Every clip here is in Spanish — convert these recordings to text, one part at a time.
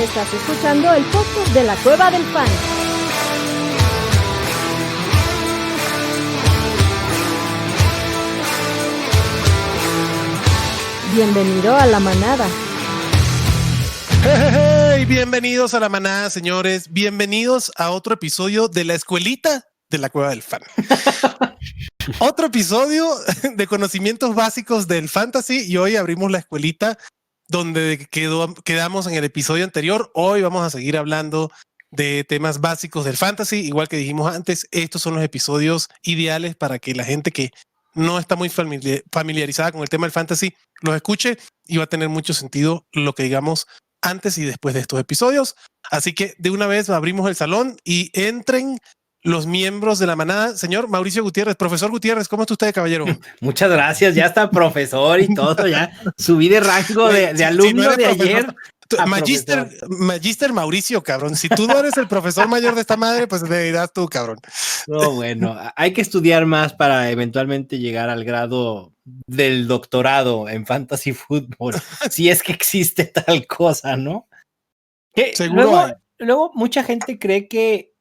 Estás escuchando el podcast de la Cueva del Fan. Bienvenido a la manada. Hey, bienvenidos a la manada, señores. Bienvenidos a otro episodio de la escuelita de la Cueva del Fan. Otro episodio de conocimientos básicos del fantasy y hoy abrimos la escuelita donde quedamos en el episodio anterior. Hoy vamos a seguir hablando de temas básicos del fantasy. Igual que dijimos antes, estos son los episodios ideales para que la gente que no está muy familiarizada con el tema del fantasy los escuche y va a tener mucho sentido lo que digamos antes y después de estos episodios. Así que de una vez abrimos el salón y entren los miembros de la manada. Señor Mauricio Gutiérrez, profesor Gutiérrez, ¿cómo está usted, caballero? Muchas gracias, ya está profesor y todo, ya subí de rango de alumno no de ayer. Magister Mauricio, cabrón. Si tú no eres el profesor mayor de esta madre, pues le dirás tú, cabrón. No, bueno, hay que estudiar más para eventualmente llegar al grado del doctorado en fantasy fútbol, si es que existe tal cosa, ¿no? Seguro luego mucha gente cree que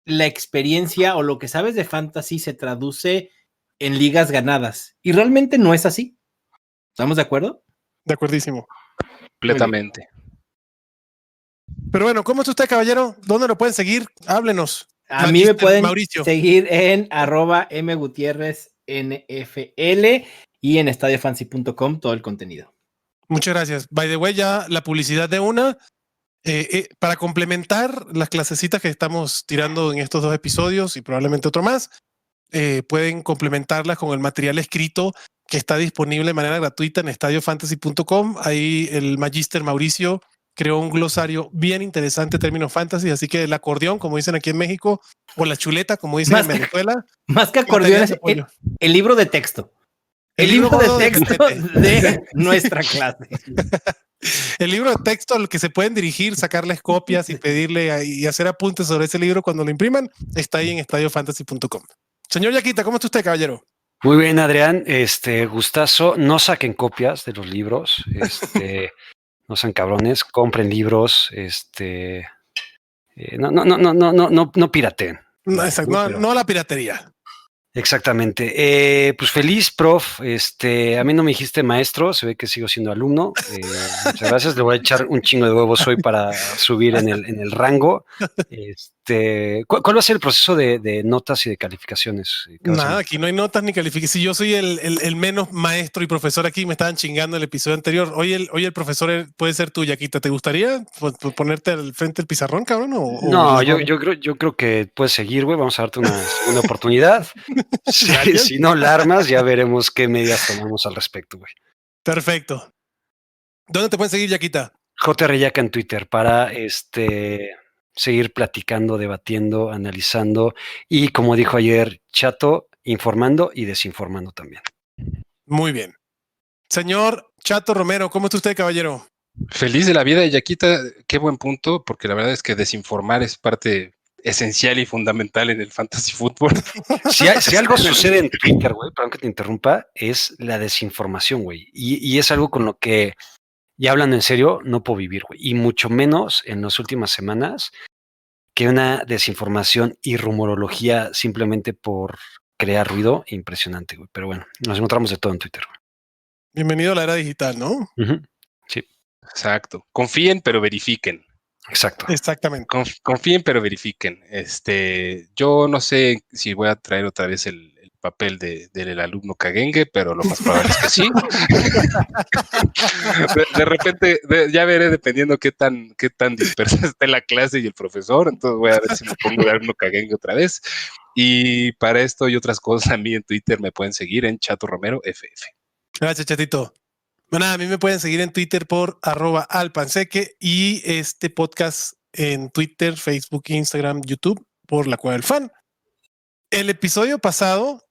la experiencia o lo que sabes de fantasy se traduce en ligas ganadas y realmente no es así. ¿Estamos de acuerdo? De acuerdísimo. Completamente. Pero bueno, ¿cómo está usted, caballero? ¿Dónde lo pueden seguir? Háblenos. A mí me pueden seguir en @mgutierreznfl y en estadiofancy.com todo el contenido. Muchas gracias. By the way, ya la publicidad de una. Para complementar las clasecitas que estamos tirando en estos dos episodios y probablemente otro más, pueden complementarlas con el material escrito que está disponible de manera gratuita en estadiofantasy.com. Ahí el Magister Mauricio creó un glosario bien interesante en términos fantasy, así que el acordeón, como dicen aquí en México, o la chuleta, como dicen en Venezuela. Más que acordeón es el libro de texto. El libro de texto de nuestra clase. El libro de texto al que se pueden dirigir, sacarles copias y pedirle y hacer apuntes sobre ese libro cuando lo impriman, está ahí en estadiofantasy.com. Señor Yaquita, ¿cómo está usted, caballero? Muy bien, Adrián. Gustazo. No saquen copias de los libros. No sean cabrones. Compren libros. No pirateen. No a la piratería. Exactamente. Pues feliz, prof. A mí no me dijiste maestro, se ve que sigo siendo alumno. Muchas gracias. Le voy a echar un chingo de huevos hoy para subir en el rango. ¿Cuál va a ser el proceso de notas y de calificaciones? Nada, aquí no hay notas ni calificaciones. Si yo soy el menos maestro y profesor aquí, me estaban chingando el episodio anterior. Hoy el profesor puede ser tú, Yaquita. ¿Te gustaría ponerte al frente del pizarrón, cabrón? No, yo creo que puedes seguir, güey. Vamos a darte una segunda oportunidad. Si no la armas, ya veremos qué medidas tomamos al respecto, güey. Perfecto. ¿Dónde te pueden seguir, Yaquita? JR Yaca en Twitter para seguir platicando, debatiendo, analizando y, como dijo ayer Chato, informando y desinformando también. Muy bien. Señor Chato Romero, ¿cómo está usted, caballero? Feliz de la vida, Yaquita. Qué buen punto, porque la verdad es que desinformar es parte esencial y fundamental en el fantasy fútbol. Si algo sucede en Twitter, güey, perdón que te interrumpa, es la desinformación, güey. Y es algo con lo que, ya hablando en serio, no puedo vivir, güey. Y mucho menos en las últimas semanas que una desinformación y rumorología simplemente por crear ruido impresionante, güey. Pero bueno, nos encontramos de todo en Twitter, güey. Bienvenido a la era digital, ¿no? Sí. Exacto. Confíen, pero verifiquen. Exacto. Exactamente. Confíen, pero verifiquen. Yo no sé si voy a traer otra vez el papel del alumno caguengue, pero lo más probable es que sí. De repente, ya veré dependiendo qué tan dispersa esté la clase y el profesor. Entonces voy a ver si me pongo de alumno caguengue otra vez. Y para esto y otras cosas, a mí en Twitter me pueden seguir en Chato Romero FF. Gracias, Chatito. Bueno, a mí me pueden seguir en Twitter por @alpanseque y este podcast en Twitter, Facebook, Instagram, YouTube por La Cueva del Fan. El episodio pasado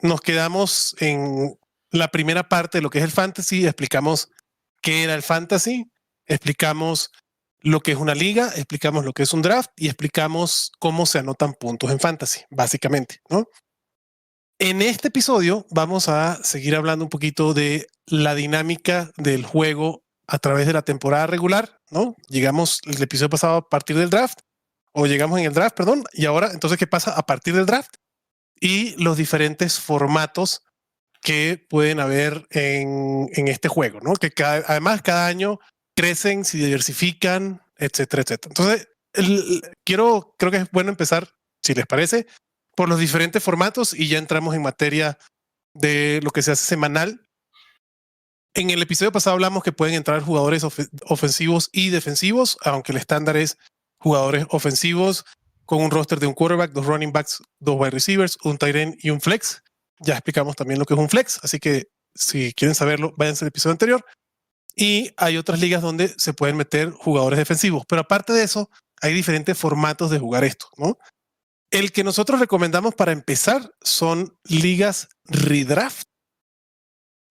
nos quedamos en la primera parte de lo que es el fantasy, explicamos qué era el fantasy, explicamos lo que es una liga, explicamos lo que es un draft y explicamos cómo se anotan puntos en fantasy, básicamente, ¿no? En este episodio vamos a seguir hablando un poquito de la dinámica del juego a través de la temporada regular, ¿no? Llegamos el episodio pasado a partir del draft, o llegamos en el draft, perdón, y ahora, entonces, ¿qué pasa a partir del draft? Y los diferentes formatos que pueden haber en este juego, ¿no? Que además cada año crecen, se diversifican, etcétera, etcétera. Entonces, creo que es bueno empezar, si les parece, por los diferentes formatos y ya entramos en materia de lo que se hace semanal. En el episodio pasado hablamos que pueden entrar jugadores ofensivos y defensivos, aunque el estándar es jugadores ofensivos con un roster de un quarterback, 2 running backs, 2 wide receivers, un tight end y un flex. Ya explicamos también lo que es un flex, así que si quieren saberlo, váyanse al episodio anterior. Y hay otras ligas donde se pueden meter jugadores defensivos, pero aparte de eso, hay diferentes formatos de jugar esto, ¿no? El que nosotros recomendamos para empezar son ligas redraft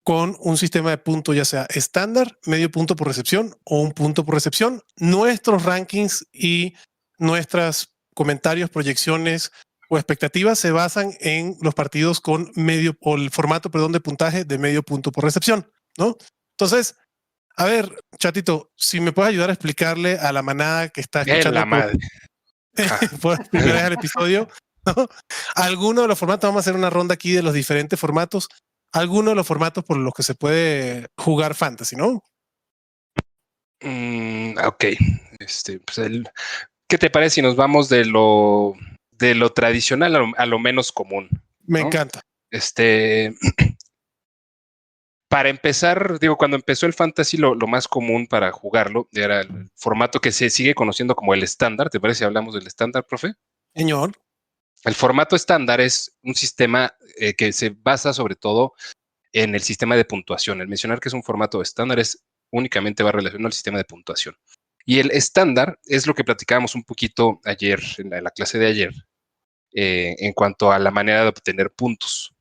con un sistema de puntos, ya sea estándar, medio punto por recepción o un punto por recepción. Nuestros rankings y nuestros comentarios, proyecciones o expectativas se basan en los partidos con medio o el formato, perdón, de puntaje de medio punto por recepción, ¿no? Entonces, a ver, chatito, si me puedes ayudar a explicarle a la manada que está escuchando la madre. por primera vez el episodio, ¿no? Alguno de los formatos, vamos a hacer una ronda aquí de los diferentes formatos, alguno de los formatos por los que se puede jugar fantasy, ¿no? Ok. Pues ¿qué te parece si nos vamos de lo tradicional a lo menos común? Me ¿no? encanta. Para empezar, digo, cuando empezó el fantasy, lo más común para jugarlo era el formato que se sigue conociendo como el estándar. ¿Te parece si hablamos del estándar, profe? Señor. El formato estándar es un sistema que se basa sobre todo en el sistema de puntuación. El mencionar que es un formato estándar es únicamente va relacionado al sistema de puntuación. Y el estándar es lo que platicábamos un poquito ayer, en la clase de ayer, en cuanto a la manera de obtener puntos.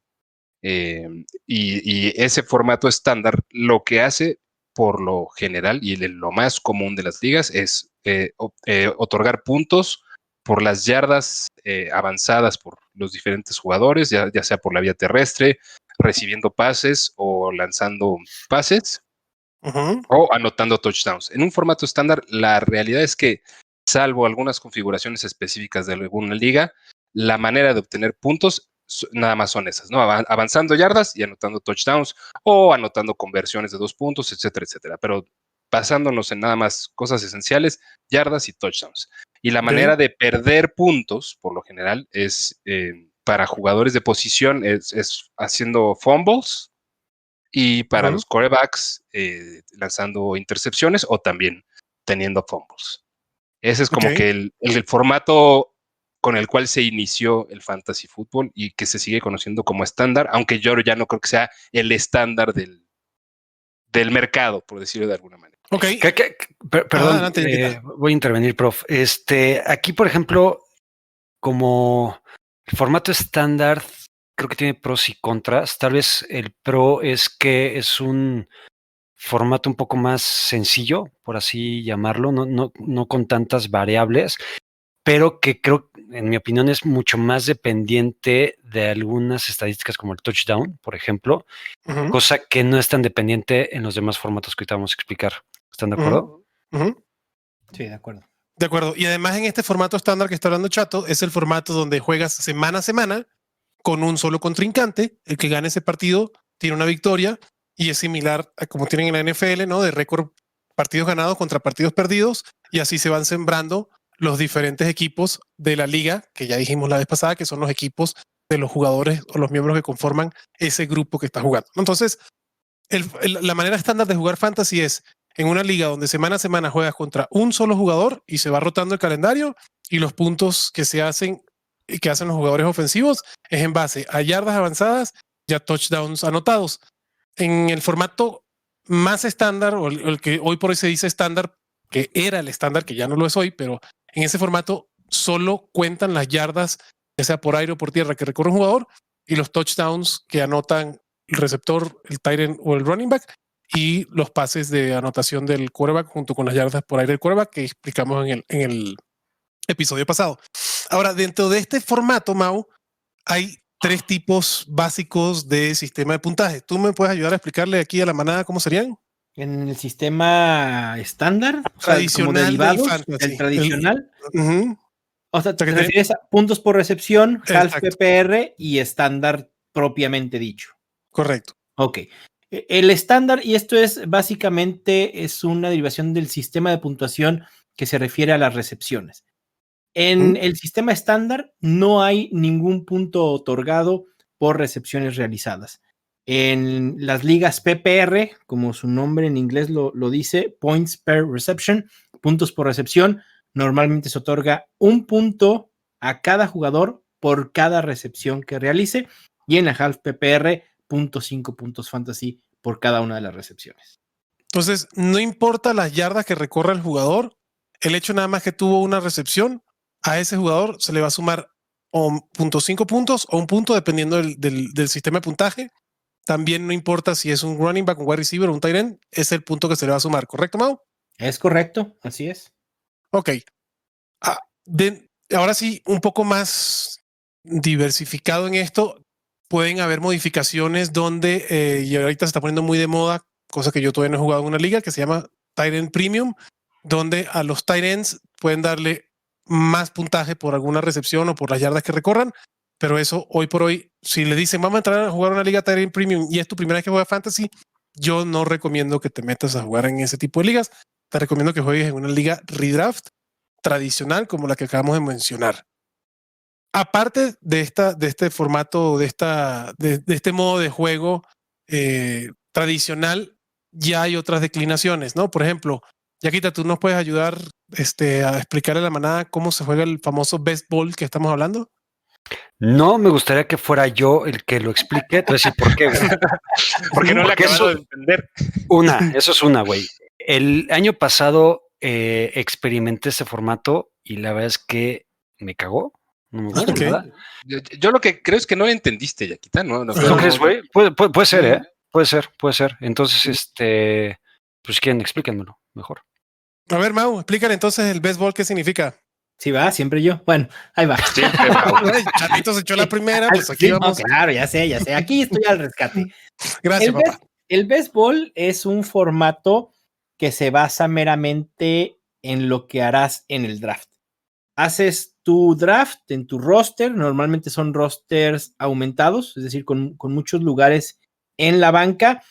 Y ese formato estándar lo que hace por lo general y lo más común de las ligas es otorgar puntos por las yardas avanzadas por los diferentes jugadores, ya sea por la vía terrestre, recibiendo pases o lanzando pases o anotando touchdowns. En un formato estándar, la realidad es que, salvo algunas configuraciones específicas de alguna liga, la manera de obtener puntos nada más son esas, ¿no? Avanzando yardas y anotando touchdowns o anotando conversiones de 2 puntos, etcétera, etcétera. Pero basándonos en nada más cosas esenciales, yardas y touchdowns. Y la manera de perder puntos, por lo general, es para jugadores de posición, es haciendo fumbles, y para los quarterbacks lanzando intercepciones o también teniendo fumbles. Ese es como que el formato con el cual se inició el fantasy fútbol y que se sigue conociendo como estándar, aunque yo ya no creo que sea el estándar del mercado, por decirlo de alguna manera. Ok. Perdón, voy a intervenir, prof. Aquí, por ejemplo, como el formato estándar, creo que tiene pros y contras. Tal vez el pro es que es un formato un poco más sencillo, por así llamarlo, no con tantas variables, pero que creo, en mi opinión, es mucho más dependiente de algunas estadísticas como el touchdown, por ejemplo, cosa que no es tan dependiente en los demás formatos que ahorita vamos a explicar. ¿Están de acuerdo? Sí, de acuerdo. De acuerdo. Y además en este formato estándar que está hablando Chato, es el formato donde juegas semana a semana con un solo contrincante. El que gane ese partido tiene una victoria y es similar a como tienen en la NFL, ¿no? De récord partidos ganados contra partidos perdidos, y así se van sembrando los diferentes equipos de la liga, que ya dijimos la vez pasada, que son los equipos de los jugadores o los miembros que conforman ese grupo que está jugando. Entonces, la manera estándar de jugar fantasy es en una liga donde semana a semana juegas contra un solo jugador y se va rotando el calendario, y los puntos que se hacen y que hacen los jugadores ofensivos es en base a yardas avanzadas y a touchdowns anotados. En el formato más estándar, o el que hoy por hoy se dice estándar, que era el estándar, que ya no lo es hoy, pero en ese formato solo cuentan las yardas, ya sea por aire o por tierra, que recorre un jugador, y los touchdowns que anotan el receptor, el tight end o el running back, y los pases de anotación del quarterback junto con las yardas por aire del quarterback que explicamos en el episodio pasado. Ahora, dentro de este formato, Mau, hay 3 tipos básicos de sistema de puntaje. ¿Tú me puedes ayudar a explicarle aquí a la manada cómo serían? En el sistema estándar, o sea, como Tradicional del derivados fantasy. del tradicional. Ujú, O sea, te que te- refieres a puntos por recepción, half Exacto. PPR y estándar propiamente dicho. correcto. Ok. El estándar, y esto es básicamente es una derivación del sistema de puntuación que se refiere a las recepciones. En el sistema estándar no hay ningún punto otorgado por recepciones realizadas. En las ligas PPR, como su nombre en inglés lo dice, points per reception, puntos por recepción, normalmente se otorga un punto a cada jugador por cada recepción que realice, y en la half PPR, 0.5 puntos fantasy por cada una de las recepciones. Entonces, no importa las yardas que recorra el jugador, el hecho nada más que tuvo una recepción, a ese jugador se le va a sumar o 0.5 puntos o un punto dependiendo del sistema de puntaje. También no importa si es un running back, un wide receiver o un tight end, es el punto que se le va a sumar, ¿correcto, Mau? Es correcto, así es. Ok. Ahora sí, un poco más diversificado en esto, pueden haber modificaciones donde, y ahorita se está poniendo muy de moda, cosa que yo todavía no he jugado en una liga, que se llama Tight End Premium, donde a los tight ends pueden darle más puntaje por alguna recepción o por las yardas que recorran, pero eso hoy por hoy, si le dicen vamos a entrar a jugar una liga Tight End Premium y es tu primera vez que juegas Fantasy, yo no recomiendo que te metas a jugar en ese tipo de ligas, te recomiendo que juegues en una liga redraft tradicional como la que acabamos de mencionar. Aparte de este formato, de este modo de juego tradicional, ya hay otras declinaciones, ¿no? Por ejemplo, Yaquita, tú nos puedes ayudar a explicarle a la manada cómo se juega el famoso best ball que estamos hablando. No me gustaría que fuera yo el que lo explique. Te voy a decir por qué, güey. Porque no le Porque acabo eso- de entender. Eso es una, güey. El año pasado experimenté ese formato y la verdad es que me cagó. No me gustó Ok. nada. Yo lo que creo es que no entendiste, Yaquita, ¿no? ¿Tú crees, güey? Puede ser, ¿eh? Puede ser. Entonces, pues quieren, explíquenmelo mejor. A ver, Mau, explícale entonces el best ball qué significa. Sí, va, siempre yo. Bueno, ahí va. Siempre, Mau. Chatito se echó la primera, pues aquí Sí, no, vamos. claro, ya sé. Aquí estoy al rescate. Gracias, papá. El béisbol es un formato que se basa meramente en lo que harás en el draft. Haces tu draft en tu roster, normalmente son rosters aumentados, es decir, con muchos lugares en la banca,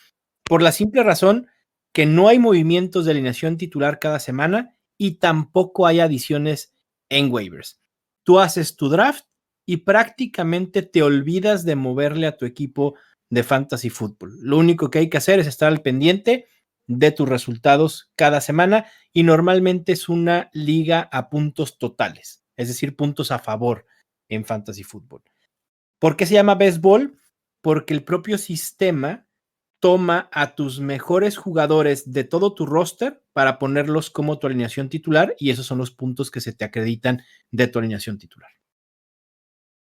por la simple razón que no hay movimientos de alineación titular cada semana y tampoco hay adiciones en waivers. Tú haces tu draft y prácticamente te olvidas de moverle a tu equipo de fantasy fútbol. Lo único que hay que hacer es estar al pendiente de tus resultados cada semana y normalmente es una liga a puntos totales, es decir, puntos a favor en fantasy fútbol. ¿Por qué se llama béisbol? Porque el propio sistema toma a tus mejores jugadores de todo tu roster para ponerlos como tu alineación titular y esos son los puntos que se te acreditan de tu alineación titular.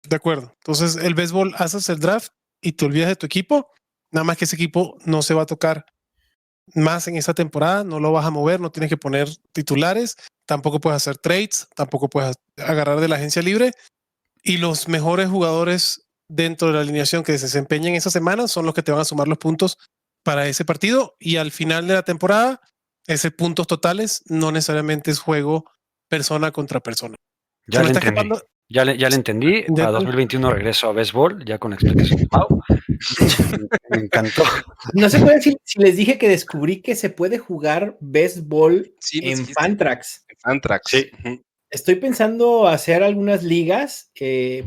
De acuerdo. Entonces, el béisbol, haces el draft y te olvidas de tu equipo. Nada más que ese equipo no se va a tocar más en esta temporada, no lo vas a mover, no tienes que poner titulares, tampoco puedes hacer trades, tampoco puedes agarrar de la agencia libre. Y los mejores jugadores dentro de la alineación que se desempeñen esa semana son los que te van a sumar los puntos para ese partido. Y al final de la temporada, ese puntos totales no necesariamente es juego persona contra persona. Ya le entendí. Ya le entendí. Para 2021 regreso a béisbol, ya con la explicación de Pau. Me encantó. No se puede decir, si les dije que descubrí que se puede jugar béisbol en Fantrax. Fantrax. Sí. Estoy pensando hacer algunas ligas.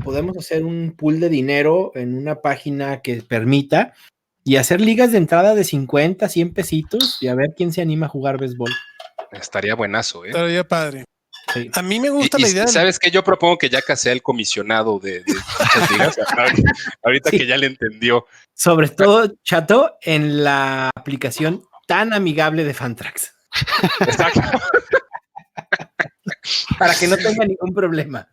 Podemos hacer un pool de dinero en una página que permita y hacer ligas de entrada de 50, 100 pesitos y a ver quién se anima a jugar béisbol. Estaría buenazo, ¿eh? Estaría padre. Sí. A mí me gusta la idea. ¿Sabes qué? Yo propongo que ya sea el comisionado de muchas ligas. Ahorita que ya le entendió. Sobre todo, Chato, en la aplicación tan amigable de Fantrax. Exacto. Para que no tenga ningún problema.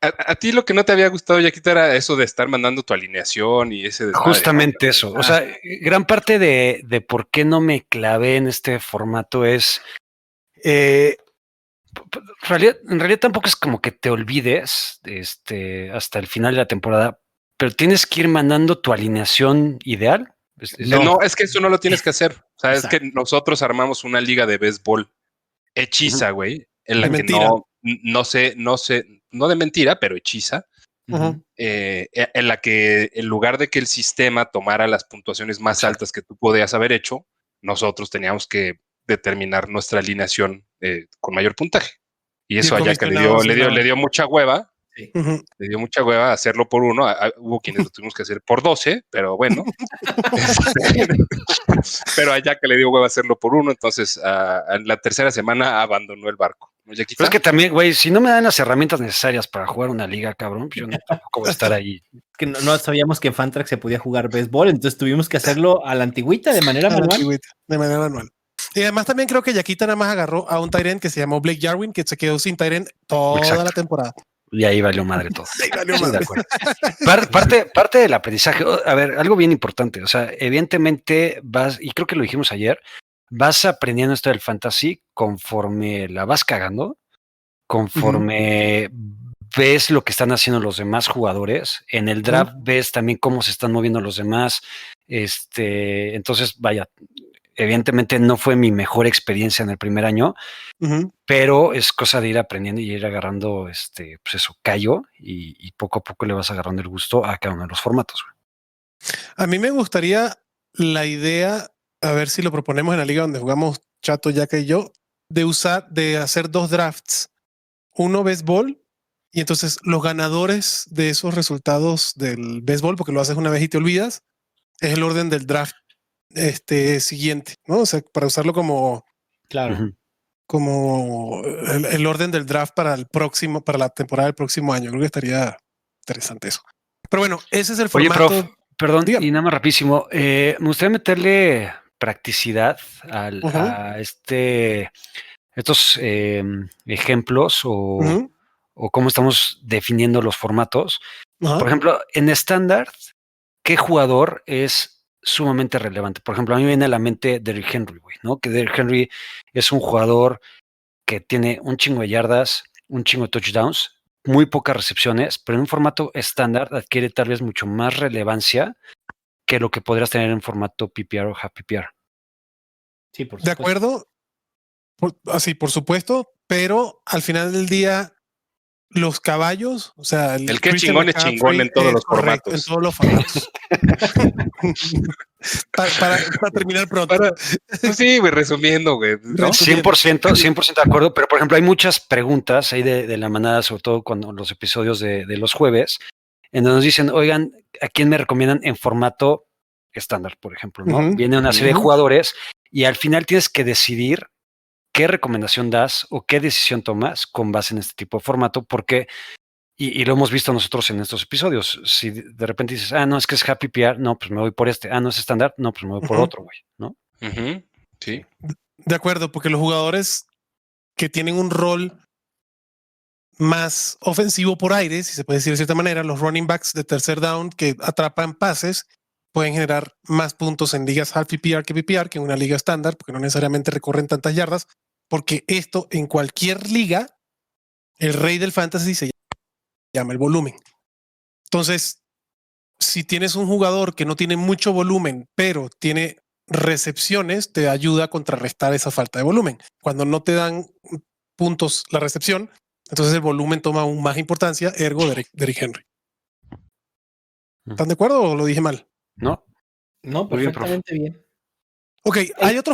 A ti lo que no te había gustado, Yaquita, era eso de estar mandando tu alineación y ese desmadre. Justamente eso. O sea, gran parte de por qué no me clavé en este formato es... en realidad tampoco es como que te olvides hasta el final de la temporada, pero tienes que ir mandando tu alineación ideal. No, es que eso no lo tienes que hacer. O sea, Exacto. es que nosotros armamos una liga de béisbol hechiza, güey, en la De que mentira. no de mentira, pero hechiza, Ujú. en la que en lugar de que el sistema tomara las puntuaciones más Exacto. altas que tú podías haber hecho, nosotros teníamos que determinar nuestra alineación con mayor puntaje. Y eso el allá que comisionado sí le dio mucha hueva. Ujú. Le dio mucha hueva hacerlo por uno. Hubo quienes lo tuvimos que hacer por 12, pero bueno. Pero allá que le dio hueva hacerlo por uno, entonces en la tercera semana abandonó el barco. ¿No, Yaquita? Pero es que también, güey, si no me dan las herramientas necesarias para jugar una liga, cabrón, pues yo no tampoco voy a estar ahí. Que no sabíamos que en Fantrax se podía jugar béisbol, entonces tuvimos que hacerlo a la antigüita de manera A la manual. antigüita, de manera manual. Y además también creo que Yaquita nada más agarró a un Tyrant que se llamó Blake Jarwin, que se quedó sin Tyrant toda Exacto. la temporada. Y ahí valió madre todo. Ahí valió Sí, de madre. acuerdo. Parte del aprendizaje, a ver, algo bien importante, o sea, evidentemente vas, y creo que lo dijimos ayer, vas aprendiendo esto del fantasy conforme la vas cagando, conforme ves lo que están haciendo los demás jugadores, en el draft ves también cómo se están moviendo los demás, entonces vaya, evidentemente no fue mi mejor experiencia en el primer año, pero es cosa de ir aprendiendo y ir agarrando pues eso, callo, y poco a poco le vas agarrando el gusto a cada uno de los formatos. A mí me gustaría la idea, a ver si lo proponemos en la liga donde jugamos Chato, Yaca y yo, de hacer 2 drafts, uno béisbol, y entonces los ganadores de esos resultados del béisbol, porque lo haces una vez y te olvidas, es el orden del draft siguiente, ¿no? O sea, para usarlo como Claro. Ujú. como el orden del draft para la temporada del próximo año. Creo que estaría interesante eso. Pero bueno, ese es el Oye, formato. prof, perdón, Dígame. y nada más rapidísimo, me gustaría meterle practicidad a estos ejemplos Ujú. o cómo estamos definiendo los formatos. Ajá. Por ejemplo, en estándar, ¿qué jugador es sumamente relevante? Por ejemplo, a mí me viene a la mente Derrick Henry, güey, ¿no? Que Derrick Henry es un jugador que tiene un chingo de yardas, un chingo de touchdowns, muy pocas recepciones, pero en un formato estándar adquiere tal vez mucho más relevancia que lo que podrías tener en formato PPR o half PPR. Sí, por De supuesto. acuerdo. Así, por supuesto, pero al final del día, los caballos, o sea, El que es Christian chingón es chingón McCaffrey en todos es los correcto, formatos. en todos los formatos. para terminar pronto. Pues sí, güey, resumiendo, güey, ¿no? 100% de acuerdo, pero por ejemplo hay muchas preguntas ahí de la manada, sobre todo cuando los episodios de los jueves, en donde nos dicen, oigan, ¿a quién me recomiendan en formato estándar, por ejemplo? ¿No? Viene una serie de jugadores y al final tienes que decidir qué recomendación das o qué decisión tomas con base en este tipo de formato, porque, y lo hemos visto nosotros en estos episodios, si de repente dices, no, es que es Happy PR, no, pues me voy por no es estándar, no, pues me voy por otro, güey, ¿no? Sí. De acuerdo, porque los jugadores que tienen un rol más ofensivo por aire, si se puede decir de cierta manera, los running backs de tercer down que atrapan pases pueden generar más puntos en ligas half PPR que en una liga estándar, porque no necesariamente recorren tantas yardas, porque esto en cualquier liga, el rey del fantasy se llama el volumen. Entonces, si tienes un jugador que no tiene mucho volumen, pero tiene recepciones, te ayuda a contrarrestar esa falta de volumen. Cuando no te dan puntos la recepción, entonces el volumen toma aún más importancia, ergo Derrick Henry. ¿Están de acuerdo o lo dije mal? No. No, Muy bien, profe. perfectamente bien. Ok, hay otro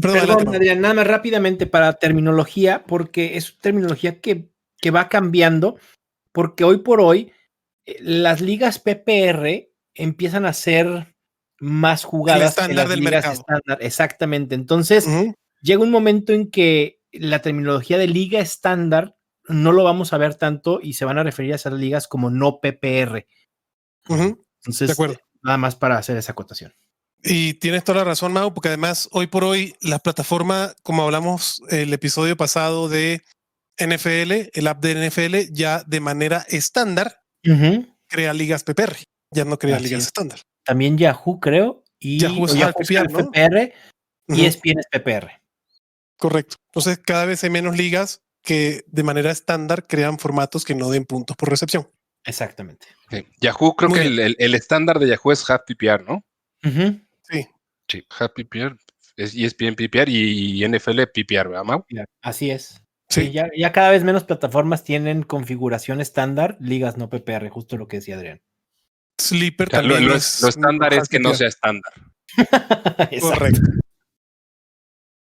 Perdón, Perdón, Adrián, nada más rápidamente para terminología, porque es terminología que va cambiando, porque hoy por hoy las ligas PPR empiezan a ser más jugadas que estándar las del ligas mercado. estándar. Exactamente. Entonces, llega un momento en que la terminología de liga estándar no lo vamos a ver tanto y se van a referir a esas ligas como no PPR. Entonces, de acuerdo. Nada más para hacer esa acotación. Y tienes toda la razón, Mau, porque además hoy por hoy la plataforma, como hablamos el episodio pasado de NFL, el app de NFL ya de manera estándar crea ligas PPR, ya no crea ligas estándar. También Yahoo, creo, y Yahoo es PPR, ¿no? PPR y ESPN es PPR. Correcto. Entonces cada vez hay menos ligas que de manera estándar crean formatos que no den puntos por recepción. Exactamente. Okay. Yahoo, creo que el estándar de Yahoo es half PPR, ¿no? Happy PPR, es ESPN PPR y NFL PPR, ¿verdad, Mau? Así es. Sí. Sí, ya cada vez menos plataformas tienen configuración estándar, ligas no PPR, justo lo que decía Adrián. Sleeper O sea, también lo es estándar es que no HPR. sea estándar. Exacto. Correcto.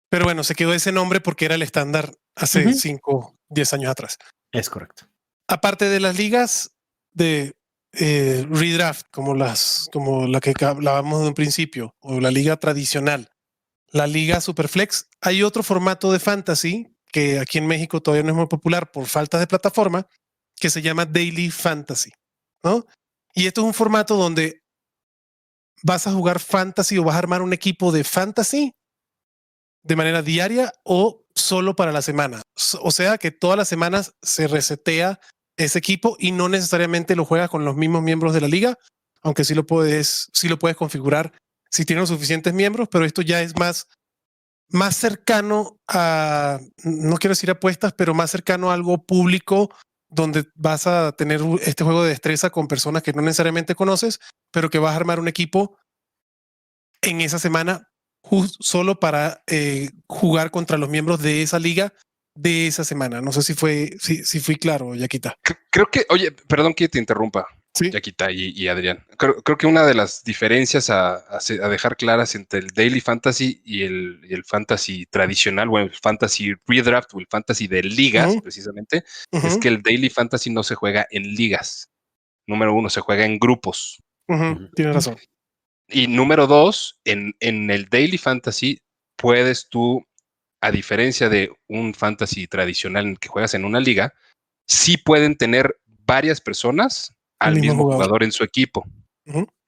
Pero bueno, se quedó ese nombre porque era el estándar hace 5, 10 años atrás. Es correcto. Aparte de las ligas de redraft, como la que hablábamos de un principio, o la liga tradicional, la liga Superflex, hay otro formato de fantasy que aquí en México todavía no es muy popular por falta de plataforma, que se llama Daily Fantasy, ¿no? Y esto es un formato donde vas a jugar fantasy o vas a armar un equipo de fantasy de manera diaria o solo para la semana. O sea que todas las semanas se resetea ese equipo y no necesariamente lo juegas con los mismos miembros de la liga, aunque sí lo puedes configurar si tienes los suficientes miembros, pero esto ya es más cercano a, no quiero decir apuestas, pero más cercano a algo público donde vas a tener este juego de destreza con personas que no necesariamente conoces, pero que vas a armar un equipo en esa semana solo para jugar contra los miembros de esa liga de esa semana. No sé si fui claro, Yaquita. Creo que, oye, perdón que te interrumpa, Sí. Yaquita y Adrián. Creo que una de las diferencias a dejar claras entre el Daily Fantasy y el Fantasy tradicional, o el Fantasy Redraft o el Fantasy de ligas, precisamente, es que el Daily Fantasy no se juega en ligas. Número 1, se juega en grupos. Tienes razón. Y número 2, en el Daily Fantasy puedes tú, a diferencia de un fantasy tradicional en el que juegas en una liga, sí pueden tener varias personas al mismo jugador en su equipo.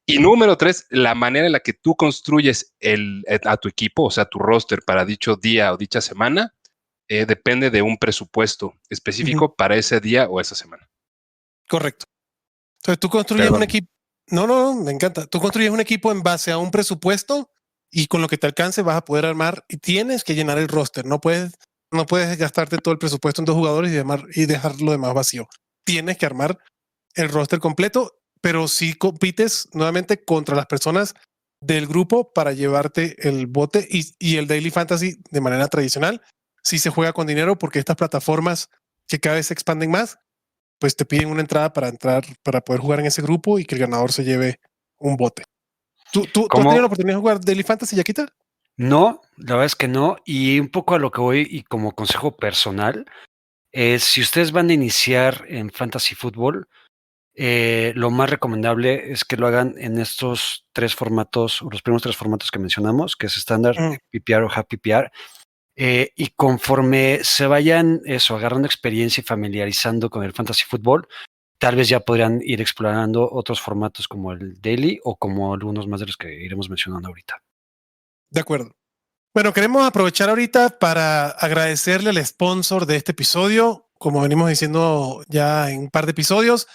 Y número 3, la manera en la que tú construyes a tu equipo, o sea, tu roster para dicho día o dicha semana, depende de un presupuesto específico para ese día o esa semana. Correcto. Entonces tú construyes un equipo. No, me encanta. Tú construyes un equipo en base a un presupuesto y con lo que te alcance vas a poder armar y tienes que llenar el roster. No puedes gastarte todo el presupuesto en 2 jugadores y dejar lo demás vacío. Tienes que armar el roster completo, pero sí compites nuevamente contra las personas del grupo para llevarte el bote y el Daily Fantasy de manera tradicional. Sí se juega con dinero porque estas plataformas que cada vez se expanden más, pues te piden una entrada para poder jugar en ese grupo y que el ganador se lleve un bote. ¿Tú has tenido la oportunidad de jugar Daily Fantasy, Yaquita? No, la verdad es que no. Y un poco a lo que voy y como consejo personal, es si ustedes van a iniciar en Fantasy Football, lo más recomendable es que lo hagan en estos 3 formatos, o los primeros 3 formatos que mencionamos, que es estándar, PPR o Half PPR. Y conforme se vayan agarrando experiencia y familiarizando con el Fantasy Football, tal vez ya podrían ir explorando otros formatos como el Daily o como algunos más de los que iremos mencionando ahorita. De acuerdo. Bueno, queremos aprovechar ahorita para agradecerle al sponsor de este episodio, como venimos diciendo ya en un par de episodios,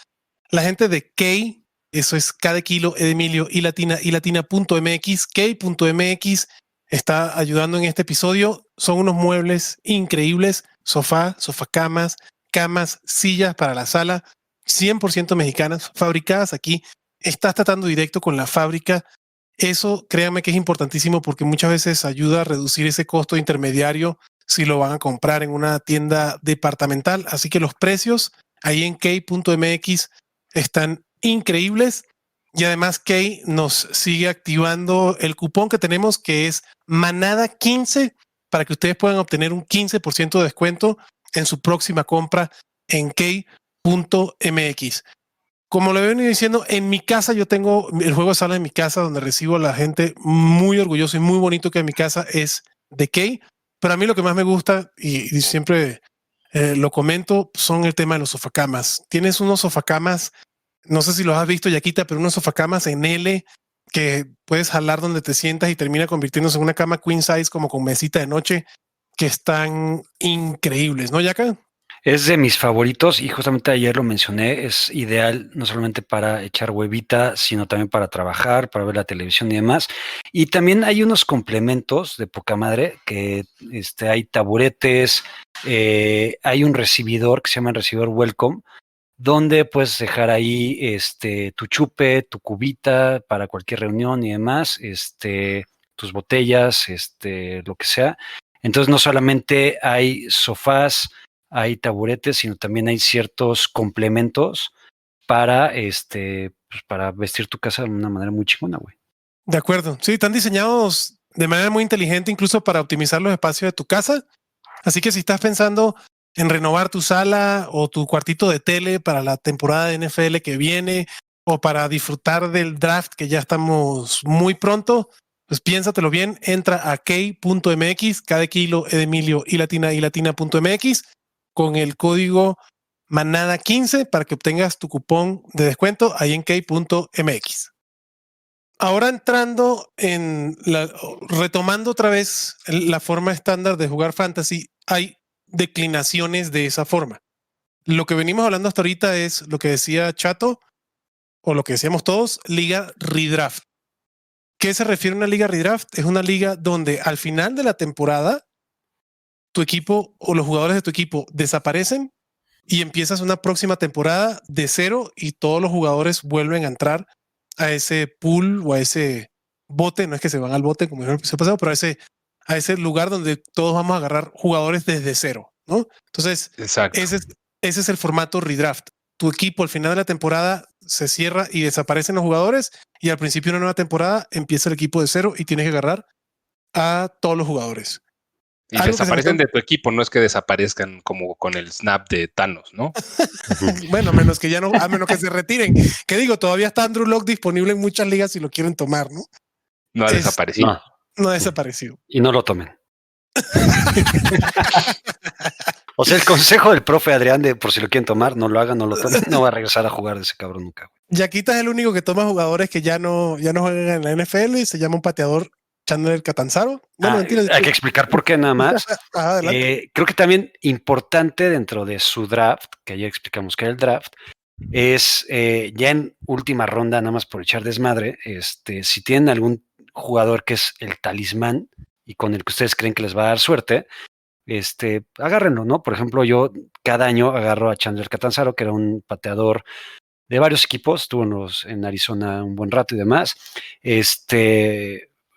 la gente de Key, eso es K de kilo, E de Emilio y latina.mx, Key.mx está ayudando en este episodio. Son unos muebles increíbles, sofacamas, camas, sillas para la sala, 100% mexicanas, fabricadas aquí. Estás tratando directo con la fábrica. Eso, créanme que es importantísimo porque muchas veces ayuda a reducir ese costo intermediario si lo van a comprar en una tienda departamental. Así que los precios ahí en Key.mx están increíbles. Y además Key nos sigue activando el cupón que tenemos, que es Manada15, para que ustedes puedan obtener un 15% de descuento en su próxima compra en Key.mx. Como lo vengo diciendo, en mi casa yo tengo el juego de sala en mi casa donde recibo a la gente muy orgulloso y muy bonito, que en mi casa es de Key. Pero a mí lo que más me gusta y siempre lo comento son el tema de los sofacamas. Tienes unos sofacamas, no sé si los has visto, Yaquita, pero unos sofacamas en L que puedes jalar donde te sientas y termina convirtiéndose en una cama queen size como con mesita de noche, que están increíbles, ¿no, Yaca? Es de mis favoritos y justamente ayer lo mencioné, es ideal no solamente para echar huevita, sino también para trabajar, para ver la televisión y demás. Y también hay unos complementos de poca madre, que hay taburetes, hay un recibidor que se llama el recibidor Welcome, donde puedes dejar ahí tu chupe, tu cubita para cualquier reunión y demás, tus tus botellas, lo que sea. Entonces no solamente hay sofás, hay taburetes, sino también hay ciertos complementos para, pues, para vestir tu casa de una manera muy chingona, güey. De acuerdo. Sí, están diseñados de manera muy inteligente, incluso para optimizar los espacios de tu casa. Así que si estás pensando en renovar tu sala o tu cuartito de tele para la temporada de NFL que viene o para disfrutar del draft que ya estamos muy pronto, pues piénsatelo bien. Entra a k.mx, cada kilo de Emilio y latina.mx con el código manada15 para que obtengas tu cupón de descuento ahí en k.mx. Ahora entrando retomando otra vez la forma estándar de jugar fantasy, hay declinaciones de esa forma. Lo que venimos hablando hasta ahorita es lo que decía Chato, o lo que decíamos todos, liga redraft. ¿Qué se refiere a una liga redraft? Es una liga donde al final de la temporada tu equipo o los jugadores de tu equipo desaparecen y empiezas una próxima temporada de cero y todos los jugadores vuelven a entrar a ese pool o a ese bote, no es que se van al bote como dijeron el episodio pasado, pero a ese lugar donde todos vamos a agarrar jugadores desde cero, ¿no? Entonces, Exacto. ese es el formato redraft. Tu equipo al final de la temporada se cierra y desaparecen los jugadores y al principio de una nueva temporada empieza el equipo de cero y tienes que agarrar a todos los jugadores. Y desaparecen de tu equipo, no es que desaparezcan como con el snap de Thanos, ¿no? Bueno, a menos que se retiren. Que digo, todavía está Andrew Luck disponible en muchas ligas si lo quieren tomar, ¿no? No ha desaparecido. No ha desaparecido. Y no lo tomen. O sea, el consejo del profe Adrián de por si lo quieren tomar, no lo hagan, no lo tomen, no va a regresar a jugar de ese cabrón nunca. Yaquita es el único que toma jugadores que ya no juegan en la NFL y se llama un pateador Chandler Catanzaro. Bueno, mentira. Hay que explicar por qué nada más. Creo que también importante dentro de su draft, que ayer explicamos que era el draft, es ya en última ronda, nada más por echar desmadre, si tienen algún jugador que es el talismán y con el que ustedes creen que les va a dar suerte, agárrenlo, ¿no? Por ejemplo, yo cada año agarro a Chandler Catanzaro, que era un pateador de varios equipos, estuvo en Arizona un buen rato y demás.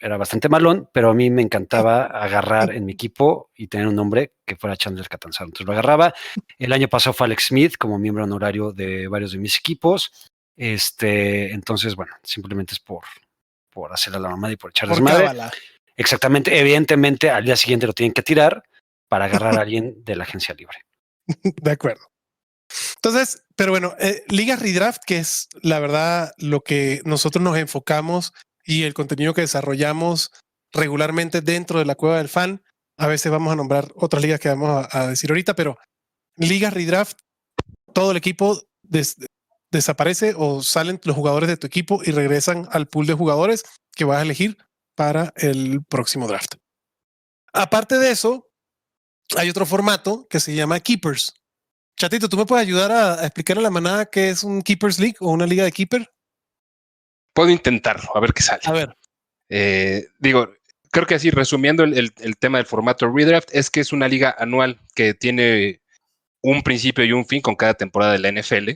Era bastante malón, pero a mí me encantaba agarrar en mi equipo y tener un nombre que fuera Chandler Catanzaro. Entonces lo agarraba. El año pasado fue Alex Smith como miembro honorario de varios de mis equipos. Entonces, bueno, simplemente es por hacerle a la mamada y por echar desmadre. Cábala. Exactamente. Evidentemente, al día siguiente lo tienen que tirar para agarrar a alguien de la agencia libre. De acuerdo. Entonces, pero bueno, ligas redraft, que es la verdad lo que nosotros nos enfocamos y el contenido que desarrollamos regularmente dentro de la Cueva del Fan. A veces vamos a nombrar otras ligas que vamos a decir ahorita, pero ligas redraft, todo el equipo desaparece o salen los jugadores de tu equipo y regresan al pool de jugadores que vas a elegir para el próximo draft. Aparte de eso, hay otro formato que se llama Keepers. Chatito, ¿tú me puedes ayudar a explicar a la manada qué es un Keepers League o una liga de Keeper? Puedo intentarlo, a ver qué sale. A ver. Creo que así, resumiendo el tema del formato redraft, es que es una liga anual que tiene un principio y un fin con cada temporada de la NFL.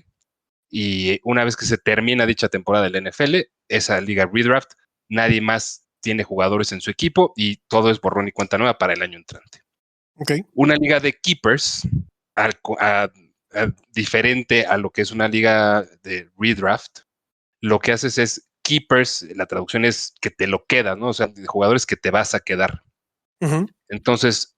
Y una vez que se termina dicha temporada de la NFL, esa liga redraft, nadie más tiene jugadores en su equipo y todo es borrón y cuenta nueva para el año entrante. Okay. Una liga de keepers, diferente a lo que es una liga de redraft, lo que haces es keepers, la traducción es que te lo quedas, ¿no? O sea, de jugadores que te vas a quedar. Uh-huh. Entonces,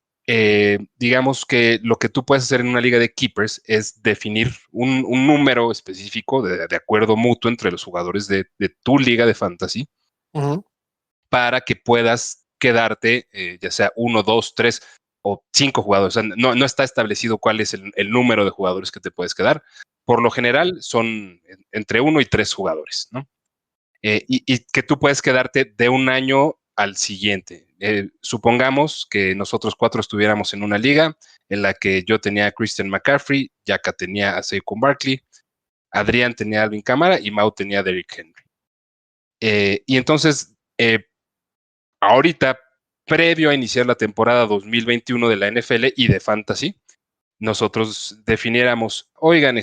digamos que lo que tú puedes hacer en una liga de keepers es definir un número específico de acuerdo mutuo entre los jugadores de tu liga de fantasy, uh-huh, para que puedas quedarte, ya sea 1, 2, 3 o 5 jugadores. O sea, no está establecido cuál es el número de jugadores que te puedes quedar. Por lo general son entre 1 y 3 jugadores, ¿no? Y que tú puedes quedarte de un año al siguiente. Supongamos que nosotros 4 estuviéramos en una liga en la que yo tenía a Christian McCaffrey, Yaka tenía a Saquon Barkley, Adrián tenía a Alvin Kamara y Mau tenía a Derrick Henry. Y entonces, ahorita, previo a iniciar la temporada 2021 de la NFL y de Fantasy, nosotros definiéramos, oigan,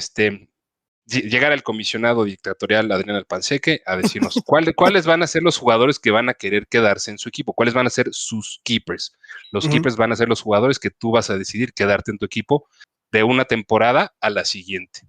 llegar al comisionado dictatorial Adrián Alpanseque a decirnos cuáles van a ser los jugadores que van a querer quedarse en su equipo, cuáles van a ser sus keepers. Los keepers van a ser los jugadores que tú vas a decidir quedarte en tu equipo de una temporada a la siguiente.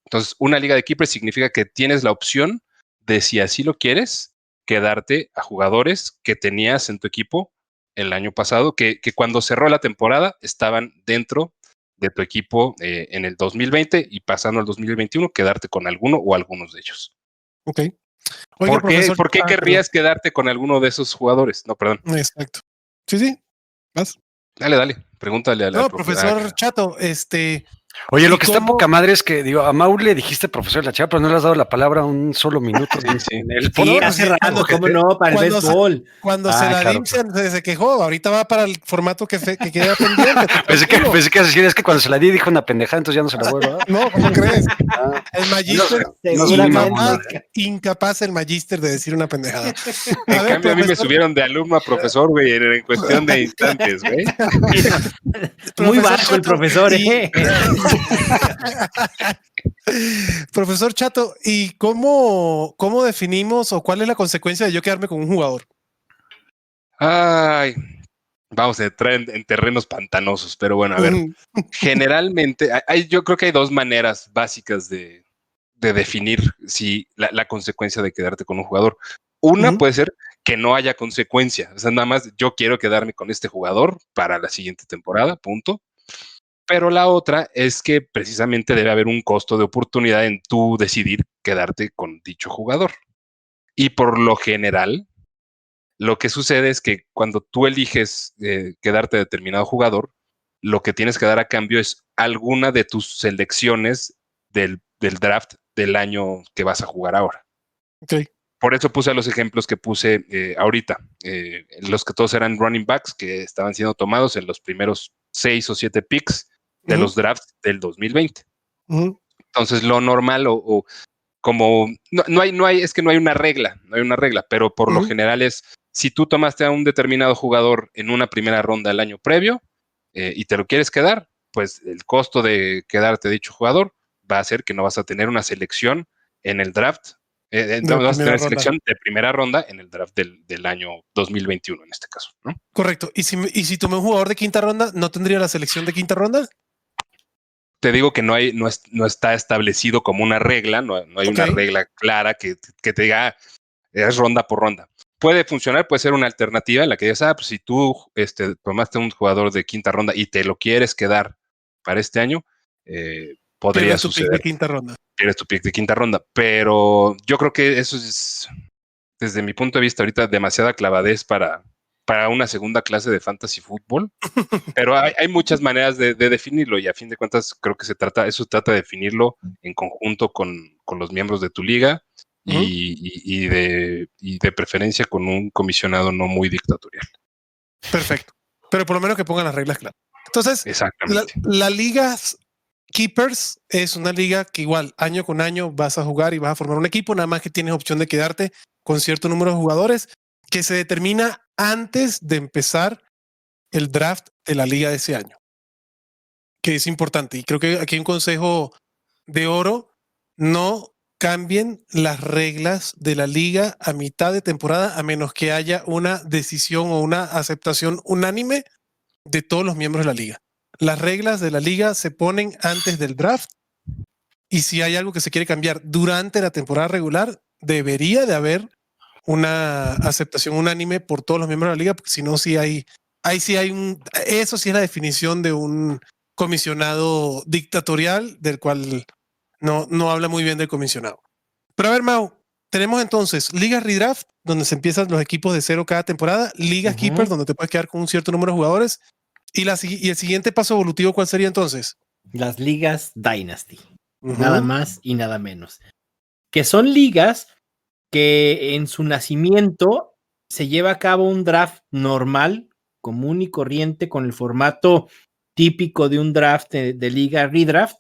Entonces, una liga de keepers significa que tienes la opción de, si así lo quieres, quedarte a jugadores que tenías en tu equipo el año pasado, que cuando cerró la temporada estaban dentro de tu equipo en el 2020 y pasando al 2021, quedarte con alguno o algunos de ellos. Ok. Oiga, ¿Por qué querrías quedarte con alguno de esos jugadores? No, perdón. Exacto. Sí, vas. Dale, pregúntale a la profesor Chato, Oye, lo que está poca madre es que, digo, a Mau le dijiste profesor de la chava, pero no le has dado la palabra un solo minuto. Sí. Sí, hace rato, ¿cómo no? Para el béisbol. Cuando se quejó, ahorita va para el formato que queda pendiente. Pensé que ibas a decir, es que cuando se la di dijo una pendejada, entonces ya no se la vuelvo a dar. No, ¿cómo crees? El Magister, incapaz el Magister de decir una pendejada. En cambio, a mí me subieron de alumno a profesor, güey, en cuestión de instantes, güey. Muy bajo el profesor, Profesor Chato, ¿y cómo definimos o cuál es la consecuencia de yo quedarme con un jugador? Ay, vamos a entrar en terrenos pantanosos, pero bueno, a ver, generalmente yo creo que hay dos maneras básicas de definir si la consecuencia de quedarte con un jugador. Una puede ser que no haya consecuencia, o sea, nada más yo quiero quedarme con este jugador para la siguiente temporada, punto. Pero la otra es que precisamente debe haber un costo de oportunidad en tú decidir quedarte con dicho jugador. Y por lo general, lo que sucede es que cuando tú eliges quedarte determinado jugador, lo que tienes que dar a cambio es alguna de tus selecciones del draft del año que vas a jugar ahora. Okay. Por eso puse los ejemplos que puse ahorita. Los que todos eran running backs que estaban siendo tomados en los primeros 6 o 7 picks de los drafts del 2020. Entonces, lo normal o como no hay, es que no hay una regla, pero por lo general es, si tú tomaste a un determinado jugador en una primera ronda el año previo y te lo quieres quedar, pues el costo de quedarte dicho jugador va a ser que no vas a tener una selección en el draft, no vas a tener selección de primera ronda en el draft del año 2021 en este caso, ¿no? Correcto. ¿Y si tomé un jugador de quinta ronda, no tendría la selección de quinta ronda? Te digo que no está establecido como una regla, no hay una regla clara que te diga es ronda por ronda. Puede funcionar, puede ser una alternativa en la que digas, pues si tú tomaste un jugador de quinta ronda y te lo quieres quedar para este año, podría suceder. Pierdes tu pick de quinta ronda, pero yo creo que eso es, desde mi punto de vista ahorita, demasiada clavadez para una segunda clase de fantasy fútbol, pero hay muchas maneras de definirlo y a fin de cuentas creo que eso trata de definirlo en conjunto con los miembros de tu liga y de preferencia con un comisionado no muy dictatorial. Perfecto, pero por lo menos que pongan las reglas claras. Entonces, la liga Keepers es una liga que igual año con año vas a jugar y vas a formar un equipo, nada más que tienes opción de quedarte con cierto número de jugadores que se determina antes de empezar el draft de la liga de ese año, que es importante. Y creo que aquí hay un consejo de oro: no cambien las reglas de la liga a mitad de temporada a menos que haya una decisión o una aceptación unánime de todos los miembros de la liga. Las reglas de la liga se ponen antes del draft y si hay algo que se quiere cambiar durante la temporada regular, debería de haber una aceptación unánime por todos los miembros de la liga, porque si no, eso sí es la definición de un comisionado dictatorial del cual no habla muy bien del comisionado. Pero a ver, Mau, tenemos entonces ligas redraft, donde se empiezan los equipos de cero cada temporada, ligas keepers, donde te puedes quedar con un cierto número de jugadores, y el siguiente paso evolutivo, ¿cuál sería entonces? Las ligas Dynasty, nada más y nada menos, que son ligas que en su nacimiento se lleva a cabo un draft normal, común y corriente, con el formato típico de un draft de liga redraft,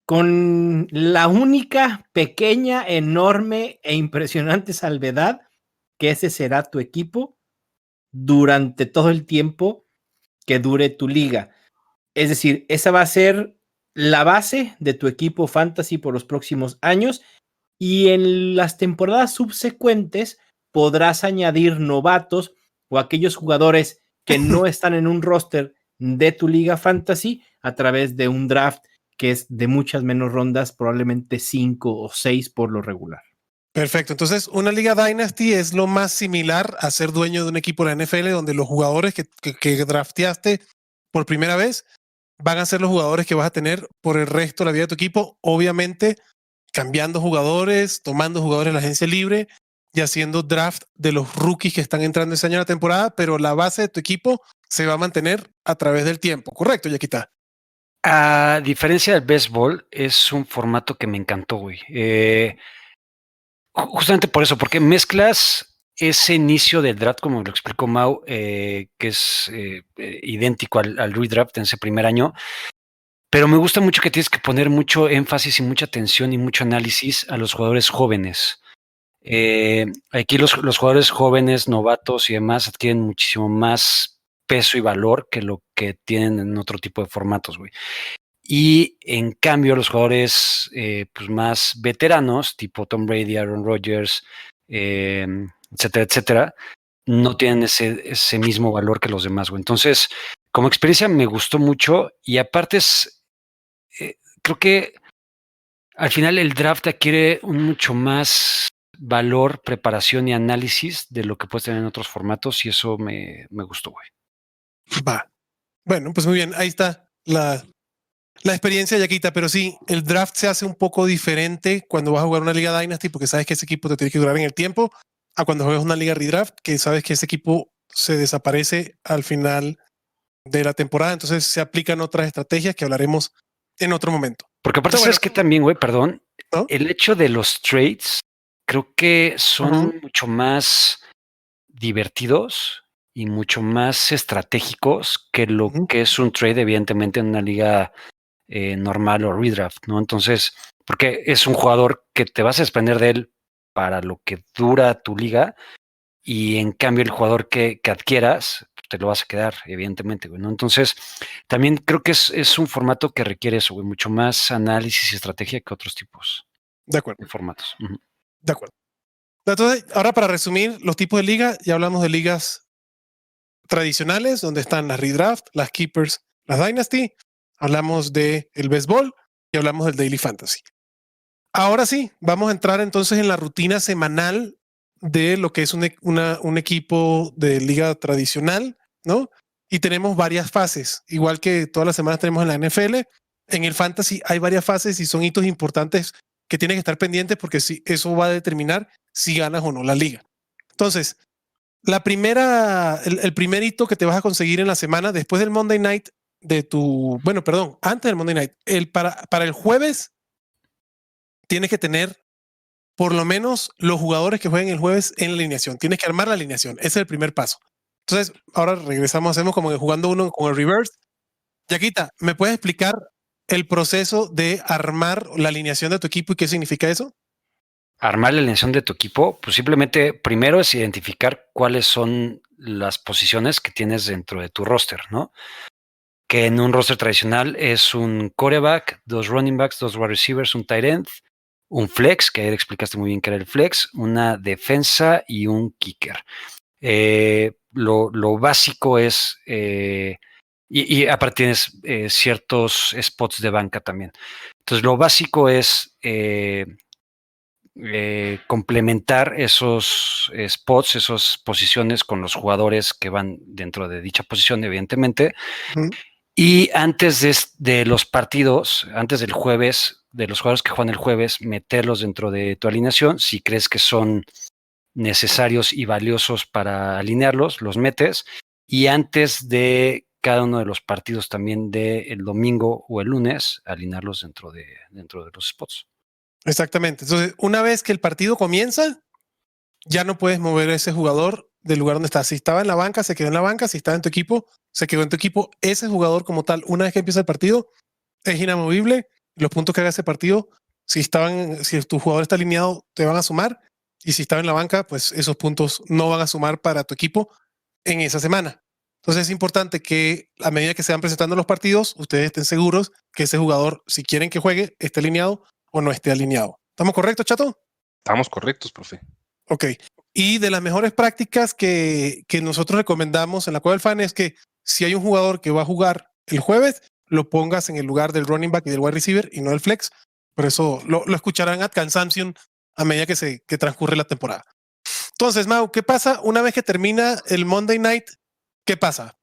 con la única pequeña, enorme e impresionante salvedad que ese será tu equipo durante todo el tiempo que dure tu liga. Es decir, esa va a ser la base de tu equipo fantasy por los próximos años, y en las temporadas subsecuentes podrás añadir novatos o aquellos jugadores que no están en un roster de tu liga fantasy a través de un draft que es de muchas menos rondas, probablemente 5 o 6 por lo regular. Perfecto. Entonces, una liga Dynasty es lo más similar a ser dueño de un equipo de la NFL, donde los jugadores que drafteaste por primera vez van a ser los jugadores que vas a tener por el resto de la vida de tu equipo, obviamente cambiando jugadores, tomando jugadores en la agencia libre y haciendo draft de los rookies que están entrando ese año a la temporada, pero la base de tu equipo se va a mantener a través del tiempo. ¿Correcto, Yaquita? A diferencia del béisbol, es un formato que me encantó, güey. Justamente por eso, porque mezclas ese inicio del draft, como lo explicó Mau, que es idéntico al redraft en ese primer año, pero me gusta mucho que tienes que poner mucho énfasis y mucha atención y mucho análisis a los jugadores jóvenes. Aquí los jugadores jóvenes, novatos y demás adquieren muchísimo más peso y valor que lo que tienen en otro tipo de formatos, güey. Y en cambio, los jugadores pues más veteranos, tipo Tom Brady, Aaron Rodgers, etcétera, etcétera, no tienen ese mismo valor que los demás, güey. Entonces, como experiencia me gustó mucho y aparte creo que al final el draft adquiere un mucho más valor, preparación y análisis de lo que puedes tener en otros formatos y eso me gustó, güey. Va. Bueno, pues muy bien. Ahí está la experiencia, Yaquita, pero sí, el draft se hace un poco diferente cuando vas a jugar una liga Dynasty porque sabes que ese equipo te tiene que durar en el tiempo, a cuando juegas una liga redraft que sabes que ese equipo se desaparece al final de la temporada, entonces se aplican otras estrategias que hablaremos en otro momento. Porque aparte, Pero ¿sabes qué también, güey? Perdón. ¿no? El hecho de los trades creo que son Ujú. mucho más divertidos y mucho más estratégicos que lo Ujú. que es un trade, evidentemente, en una liga normal o redraft, ¿no? Entonces, porque es un jugador que te vas a desprender de él para lo que dura tu liga y en cambio el jugador que adquieras te lo vas a quedar, evidentemente, güey, ¿no? Entonces, también creo que es un formato que requiere eso, güey, mucho más análisis y estrategia que otros tipos De acuerdo, de formatos. Ujú. de acuerdo. Entonces, ahora para resumir los tipos de liga, ya hablamos de ligas tradicionales, donde están las redraft, las keepers, las dynasty, hablamos de el béisbol y hablamos del daily fantasy. Ahora sí, vamos a entrar entonces en la rutina semanal de lo que es un equipo de liga tradicional, ¿no? Y tenemos varias fases, igual que todas las semanas tenemos en la NFL. En el fantasy hay varias fases y son hitos importantes que tienes que estar pendientes porque eso va a determinar si ganas o no la liga. Entonces, el primer hito que te vas a conseguir en la semana después del Monday Night antes del Monday Night, para el jueves tienes que tener por lo menos los jugadores que jueguen el jueves en la alineación. Tienes que armar la alineación. Ese es el primer paso. Entonces, ahora regresamos, hacemos como que jugando uno con el reverse. Yaquita, ¿me puedes explicar el proceso de armar la alineación de tu equipo y qué significa eso? Armar la alineación de tu equipo, pues simplemente primero es identificar cuáles son las posiciones que tienes dentro de tu roster, ¿no? Que en un roster tradicional es un quarterback, 2 running backs, 2 wide receivers, un tight end, un flex, que ayer explicaste muy bien que era el flex, una defensa y un kicker. Lo básico es, y aparte tienes ciertos spots de banca también. Entonces lo básico es complementar esos spots, esas posiciones con los jugadores que van dentro de dicha posición, evidentemente. Uh-huh. Y antes de los partidos, antes del jueves, de los jugadores que juegan el jueves, meterlos dentro de tu alineación. Si crees que son necesarios y valiosos para alinearlos, los metes. Y antes de cada uno de los partidos también del domingo o el lunes, alinearlos dentro de los spots. Exactamente. Entonces, una vez que el partido comienza, ya no puedes mover a ese jugador del lugar donde está. Si estaba en la banca, se quedó en la banca. Si estaba en tu equipo, se quedó en tu equipo. Ese jugador como tal, una vez que empieza el partido, es inamovible. Los puntos que haga ese partido, si tu jugador está alineado, te van a sumar. Y si estaba en la banca, pues esos puntos no van a sumar para tu equipo en esa semana. Entonces es importante que a medida que se van presentando los partidos, ustedes estén seguros que ese jugador, si quieren que juegue, esté alineado o no esté alineado. ¿Estamos correctos, Chato? Estamos correctos, profe. Ok. Y de las mejores prácticas que nosotros recomendamos en la Cueva del Fan es que si hay un jugador que va a jugar el jueves, lo pongas en el lugar del running back y del wide receiver y no del flex. Por eso lo escucharán ad cansancio a medida que transcurre la temporada. Entonces, Mau, ¿qué pasa una vez que termina el Monday Night? ¿Qué pasa?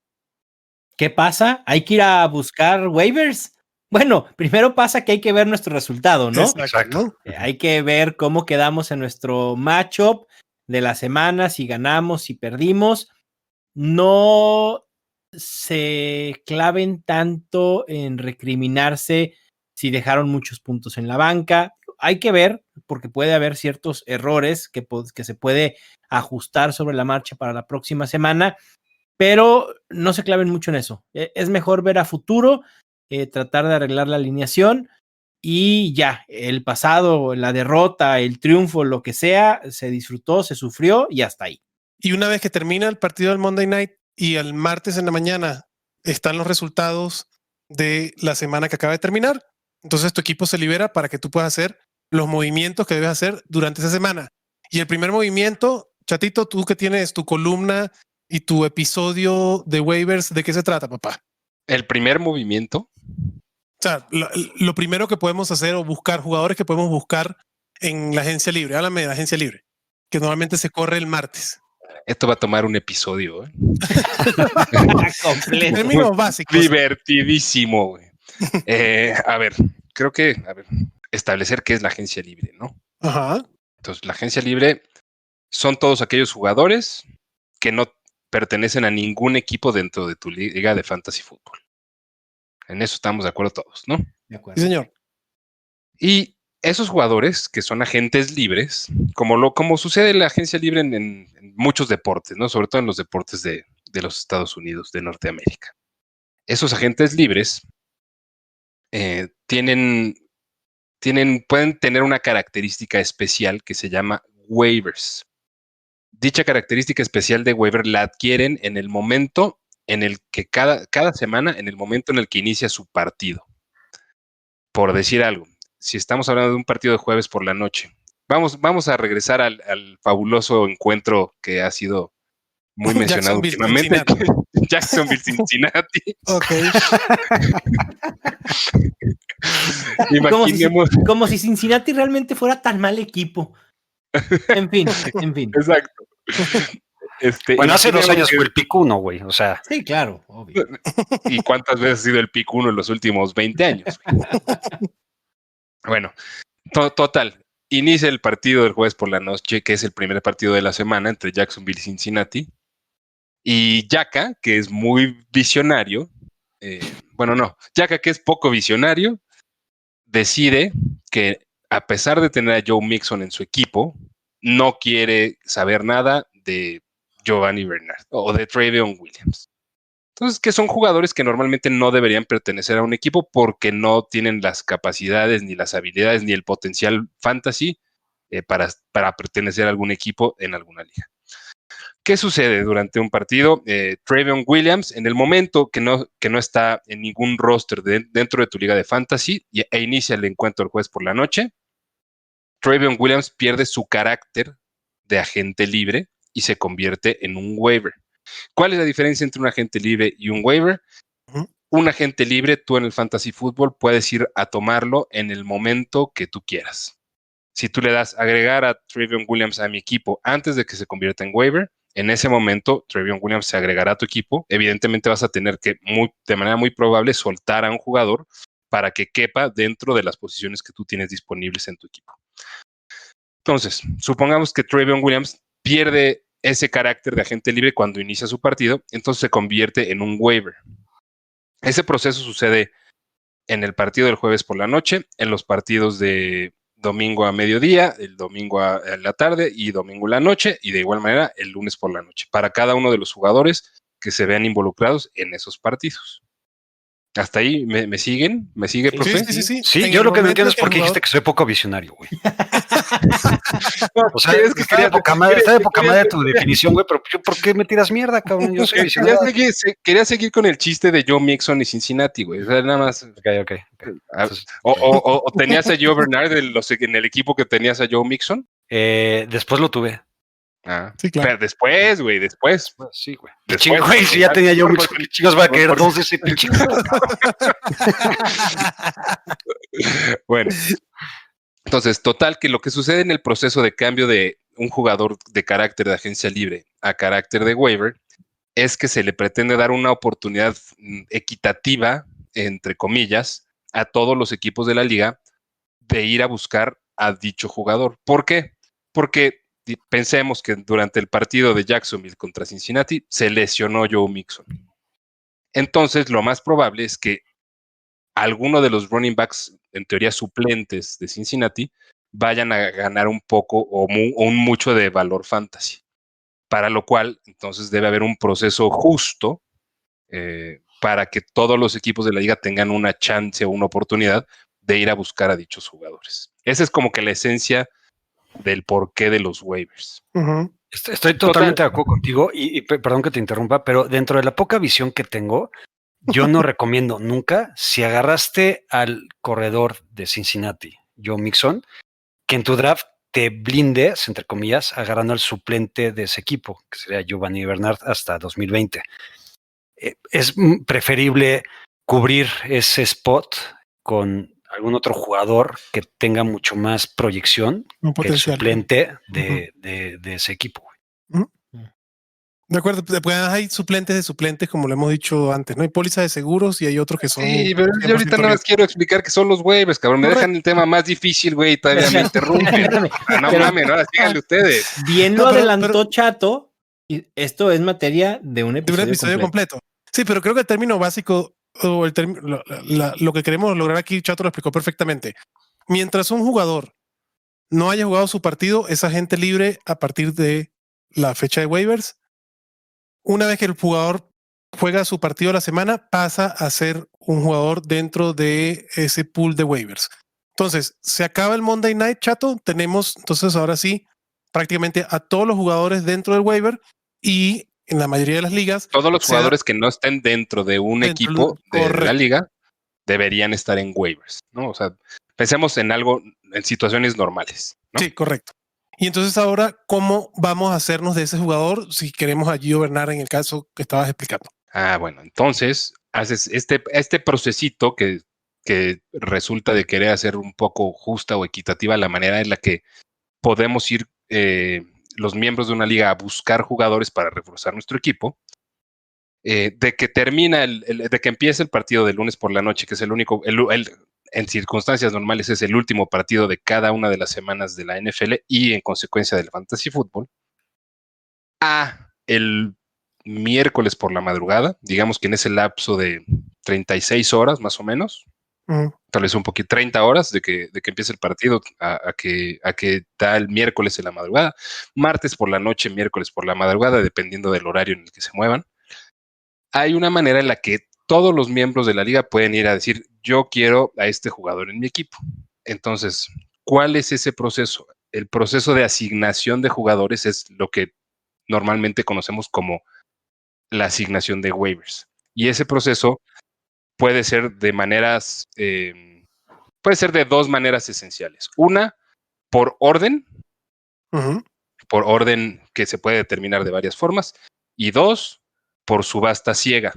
¿Qué pasa? Hay que ir a buscar waivers. Bueno, primero pasa que hay que ver nuestro resultado, ¿no? Exacto. Hay que ver cómo quedamos en nuestro matchup de la semana, si ganamos, si perdimos. No se claven tanto en recriminarse si dejaron muchos puntos en la banca. Hay que ver, porque puede haber ciertos errores que se puede ajustar sobre la marcha para la próxima semana, pero no se claven mucho en eso. Es mejor ver a futuro, tratar de arreglar la alineación y ya, el pasado, la derrota, el triunfo, lo que sea, se disfrutó, se sufrió y hasta ahí. Y una vez que termina el partido del Monday Night y el martes en la mañana están los resultados de la semana que acaba de terminar, entonces tu equipo se libera para que tú puedas hacer los movimientos que debes hacer durante esa semana. Y el primer movimiento, Chatito, tú que tienes tu columna y tu episodio de waivers, ¿de qué se trata, papá? El primer movimiento. O sea, lo primero que podemos hacer o buscar, jugadores que podemos buscar en la agencia libre. Háblame de la agencia libre, que normalmente se corre el martes. Esto va a tomar un episodio, ¿eh? Completo. Términos básicos. Divertidísimo, güey. A ver, creo que establecer qué es la agencia libre, ¿no? Ajá. Entonces, la agencia libre son todos aquellos jugadores que no pertenecen a ningún equipo dentro de tu liga de fantasy fútbol. En eso estamos de acuerdo todos, ¿no? De acuerdo. Sí, señor. Y esos jugadores que son agentes libres, como sucede en la agencia libre en muchos deportes, ¿no? Sobre todo en los deportes de los Estados Unidos, de Norteamérica. Esos agentes libres pueden tener una característica especial que se llama waivers. Dicha característica especial de waiver la adquieren en el momento en el que cada semana, en el momento en el que inicia su partido. Por decir algo, si estamos hablando de un partido de jueves por la noche, vamos a regresar al fabuloso encuentro que ha sido muy mencionado últimamente. Jacksonville, Cincinnati. Ok. Imaginemos. Como si Cincinnati realmente fuera tan mal equipo. En fin. Exacto. Bueno, hace 2 años que fue el pick 1, güey. O sea, Sí, claro, obvio. ¿Y cuántas veces ha sido el pick 1 en los últimos 20 años? Bueno, total. Inicia el partido del jueves por la noche, que es el primer partido de la semana entre Jacksonville y Cincinnati. Y Yaka, que es muy visionario, Yaka, que es poco visionario, decide que a pesar de tener a Joe Mixon en su equipo, no quiere saber nada de Giovanni Bernard o de Travion Williams. Entonces, que son jugadores que normalmente no deberían pertenecer a un equipo porque no tienen las capacidades, ni las habilidades, ni el potencial fantasy para pertenecer a algún equipo en alguna liga. ¿Qué sucede durante un partido? Travion Williams, en el momento que no está en ningún roster dentro de tu liga de fantasy e inicia el encuentro el jueves por la noche, Travion Williams pierde su carácter de agente libre y se convierte en un waiver. ¿Cuál es la diferencia entre un agente libre y un waiver? Uh-huh. Un agente libre, tú en el fantasy fútbol puedes ir a tomarlo en el momento que tú quieras. Si tú le das agregar a Travion Williams a mi equipo antes de que se convierta en waiver, en ese momento Travion Williams se agregará a tu equipo. Evidentemente vas a tener que, de manera muy probable, soltar a un jugador para que quepa dentro de las posiciones que tú tienes disponibles en tu equipo. Entonces, supongamos que Travion Williams pierde ese carácter de agente libre cuando inicia su partido, entonces se convierte en un waiver. Ese proceso sucede en el partido del jueves por la noche, en los partidos de domingo a mediodía, el domingo a la tarde y domingo a la noche, y de igual manera el lunes por la noche, para cada uno de los jugadores que se vean involucrados en esos partidos. ¿Hasta ahí me siguen? ¿Me sigue, profe? Sí. Sí, yo lo que no entiendo es por qué dijiste que soy poco visionario, güey. O sea, Es que está de poca madre tu definición, güey, pero ¿por qué me tiras mierda, cabrón? Yo soy visionario. Quería seguir con el chiste de Joe Mixon y Cincinnati, güey. O sea, nada más. Ok. Entonces, O tenías a Joe Bernard en el equipo que tenías a Joe Mixon. después lo tuve. Sí, claro. Pero después, güey, después. Pues sí, güey. Después, Güey, si ya tenía yo Mixon, ¿qué chicos va a querer dos de ese pinche? Bueno, entonces, total, que lo que sucede en el proceso de cambio de un jugador de carácter de agencia libre a carácter de waiver es que se le pretende dar una oportunidad equitativa, entre comillas, a todos los equipos de la liga de ir a buscar a dicho jugador. ¿Por qué? Porque pensemos que durante el partido de Jacksonville contra Cincinnati se lesionó Joe Mixon. Entonces, lo más probable es que alguno de los running backs, en teoría suplentes de Cincinnati, vayan a ganar un poco o un mucho de valor fantasy. Para lo cual, entonces, debe haber un proceso justo para que todos los equipos de la liga tengan una chance o una oportunidad de ir a buscar a dichos jugadores. Esa es como que la esencia del porqué de los waivers. Ujú. Estoy totalmente de acuerdo contigo y perdón que te interrumpa, pero dentro de la poca visión que tengo, yo no recomiendo nunca, si agarraste al corredor de Cincinnati, Joe Mixon, que en tu draft te blindes, entre comillas, agarrando al suplente de ese equipo, que sería Giovanni Bernard hasta 2020. Es preferible cubrir ese spot con algún otro jugador que tenga mucho más proyección Un que el potencial. suplente de ese equipo. De acuerdo, pues hay suplentes de suplentes, como lo hemos dicho antes, ¿no? Hay pólizas de seguros y hay otros que son. Sí, pero yo ahorita nada más quiero explicar que son los waivers, cabrón. Me dejan el tema más difícil, güey, y todavía me interrumpen. No mames, ahora síganle ustedes. Bien No, lo pero- adelantó Chato, y esto es materia de un De un episodio, episodio completo. Sí, pero creo que el término básico o lo que queremos lograr aquí, Chato lo explicó perfectamente. Mientras un jugador no haya jugado su partido, es agente libre a partir de la fecha de waivers. Una vez que el jugador juega su partido a la semana, pasa a ser un jugador dentro de ese pool de waivers. Entonces, se acaba el Monday Night, Chato. Tenemos entonces ahora sí prácticamente a todos los jugadores dentro del waiver y en la mayoría de las ligas. Todos los se da- jugadores que no estén dentro de un Dentro equipo de la correcto. liga deberían estar en waivers, ¿no? O sea, pensemos en algo, en situaciones normales, ¿no? Sí, correcto. Y entonces ahora, ¿cómo vamos a hacernos de ese jugador si queremos a Gio Bernard en el caso que estabas explicando? Ah, bueno, entonces haces este procesito que resulta de querer hacer un poco justa o equitativa la manera en la que podemos ir los miembros de una liga a buscar jugadores para reforzar nuestro equipo. De que termina de que empieza el partido de lunes por la noche, que es el único, en circunstancias normales es el último partido de cada una de las semanas de la NFL y en consecuencia del fantasy fútbol, a el miércoles por la madrugada, digamos que en ese lapso de 36 horas más o menos, tal vez un poquito, 30 horas de que empiece el partido a que da el miércoles en la madrugada, martes por la noche, miércoles por la madrugada, dependiendo del horario en el que se muevan. Hay una manera en la que todos los miembros de la liga pueden ir a decir, yo quiero a este jugador en mi equipo. Entonces, ¿cuál es ese proceso? El proceso de asignación de jugadores es lo que normalmente conocemos como la asignación de waivers. Y ese proceso puede ser de maneras, puede ser de dos maneras esenciales. Una, por orden que se puede determinar de varias formas. Y dos, por subasta ciega.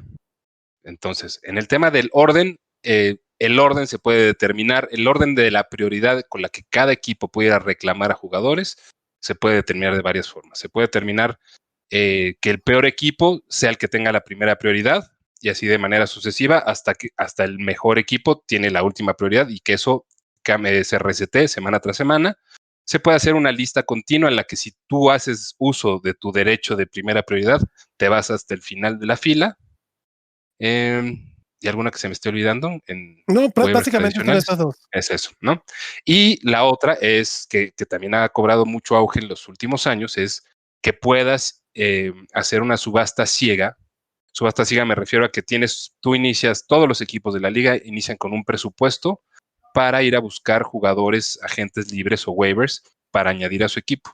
Entonces, en el tema del orden, el orden se puede determinar, el orden de la prioridad con la que cada equipo puede ir a reclamar a jugadores, se puede determinar de varias formas. Se puede determinar que el peor equipo sea el que tenga la primera prioridad y así de manera sucesiva hasta el mejor equipo tiene la última prioridad y que eso se resete semana tras semana. Se puede hacer una lista continua en la que si tú haces uso de tu derecho de primera prioridad, te vas hasta el final de la fila. ¿Y alguna que se me esté olvidando? No, básicamente son estas dos. Es eso, ¿no? Y la otra es que también ha cobrado mucho auge en los últimos años, es que puedas hacer una subasta ciega. Subasta ciega me refiero a que tú inicias, todos los equipos de la liga inician con un presupuesto para ir a buscar jugadores, agentes libres o waivers para añadir a su equipo.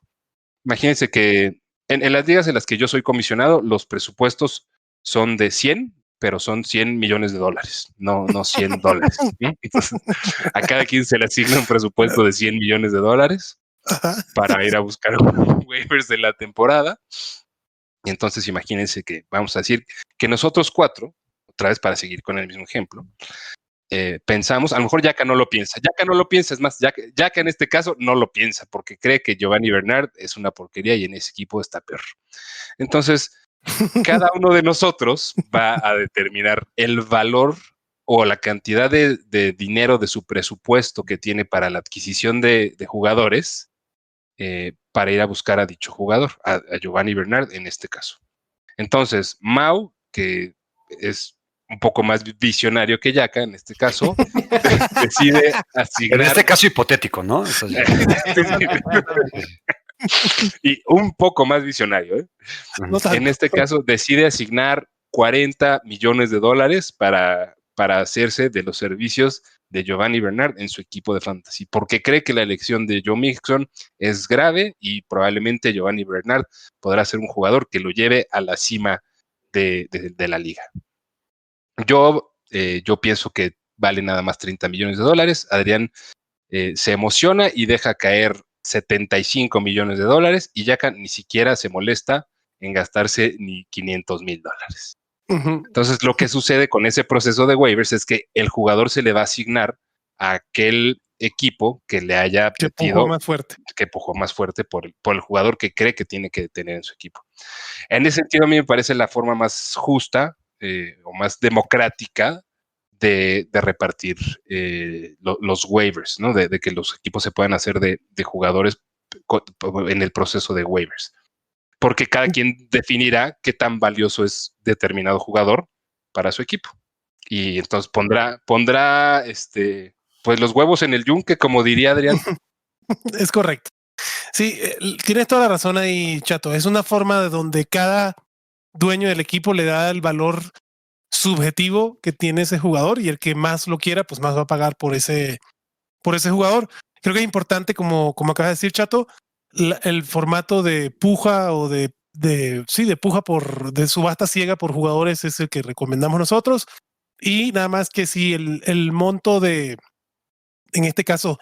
Imagínense que en las ligas en las que yo soy comisionado, los presupuestos son de 100, pero son $100 millones, no $100. ¿Sí? Entonces, a cada quien se le asigna un presupuesto de $100 millones para ir a buscar waivers de la temporada. Y entonces imagínense que vamos a decir que nosotros 4, otra vez para seguir con el mismo ejemplo, pensamos, a lo mejor Yaka no lo piensa, es más, Yaka en este caso no lo piensa porque cree que Giovanni Bernard es una porquería y en ese equipo está peor. Entonces, cada uno de nosotros va a determinar el valor o la cantidad de dinero de su presupuesto que tiene para la adquisición de jugadores para ir a buscar a dicho jugador, a Giovanni Bernard en este caso. Entonces, Mau, que es un poco más visionario que Yaka en este caso, decide asignar... En este caso hipotético, ¿no? Y un poco más visionario, ¿eh? No tanto. En este caso, decide asignar $40 millones para hacerse de los servicios de Giovanni Bernard en su equipo de fantasy, porque cree que la elección de Joe Mixon es grave y probablemente Giovanni Bernard podrá ser un jugador que lo lleve a la cima de la liga. Yo pienso que vale nada más $30 millones. Adrián se emociona y deja caer $75 millones y Yaka ni siquiera se molesta en gastarse ni $500,000. Entonces, lo que sucede con ese proceso de waivers es que el jugador se le va a asignar a aquel equipo que le haya pujó más fuerte. Que pujó más fuerte por el jugador que cree que tiene que tener en su equipo. En ese sentido, a mí me parece la forma más justa o más democrática de repartir los waivers, ¿no? De que los equipos se puedan hacer de jugadores en el proceso de waivers. Porque cada quien definirá qué tan valioso es determinado jugador para su equipo. Y entonces pondrá pues los huevos en el yunque, como diría Adrián. Es correcto. Sí, tienes toda la razón ahí, Chato. Es una forma de donde cada dueño del equipo le da el valor subjetivo que tiene ese jugador y el que más lo quiera, pues más va a pagar por ese jugador. Creo que es importante, como acaba de decir Chato, el formato de puja o de puja de subasta ciega por jugadores es el que recomendamos nosotros. Y nada más que si el monto en este caso,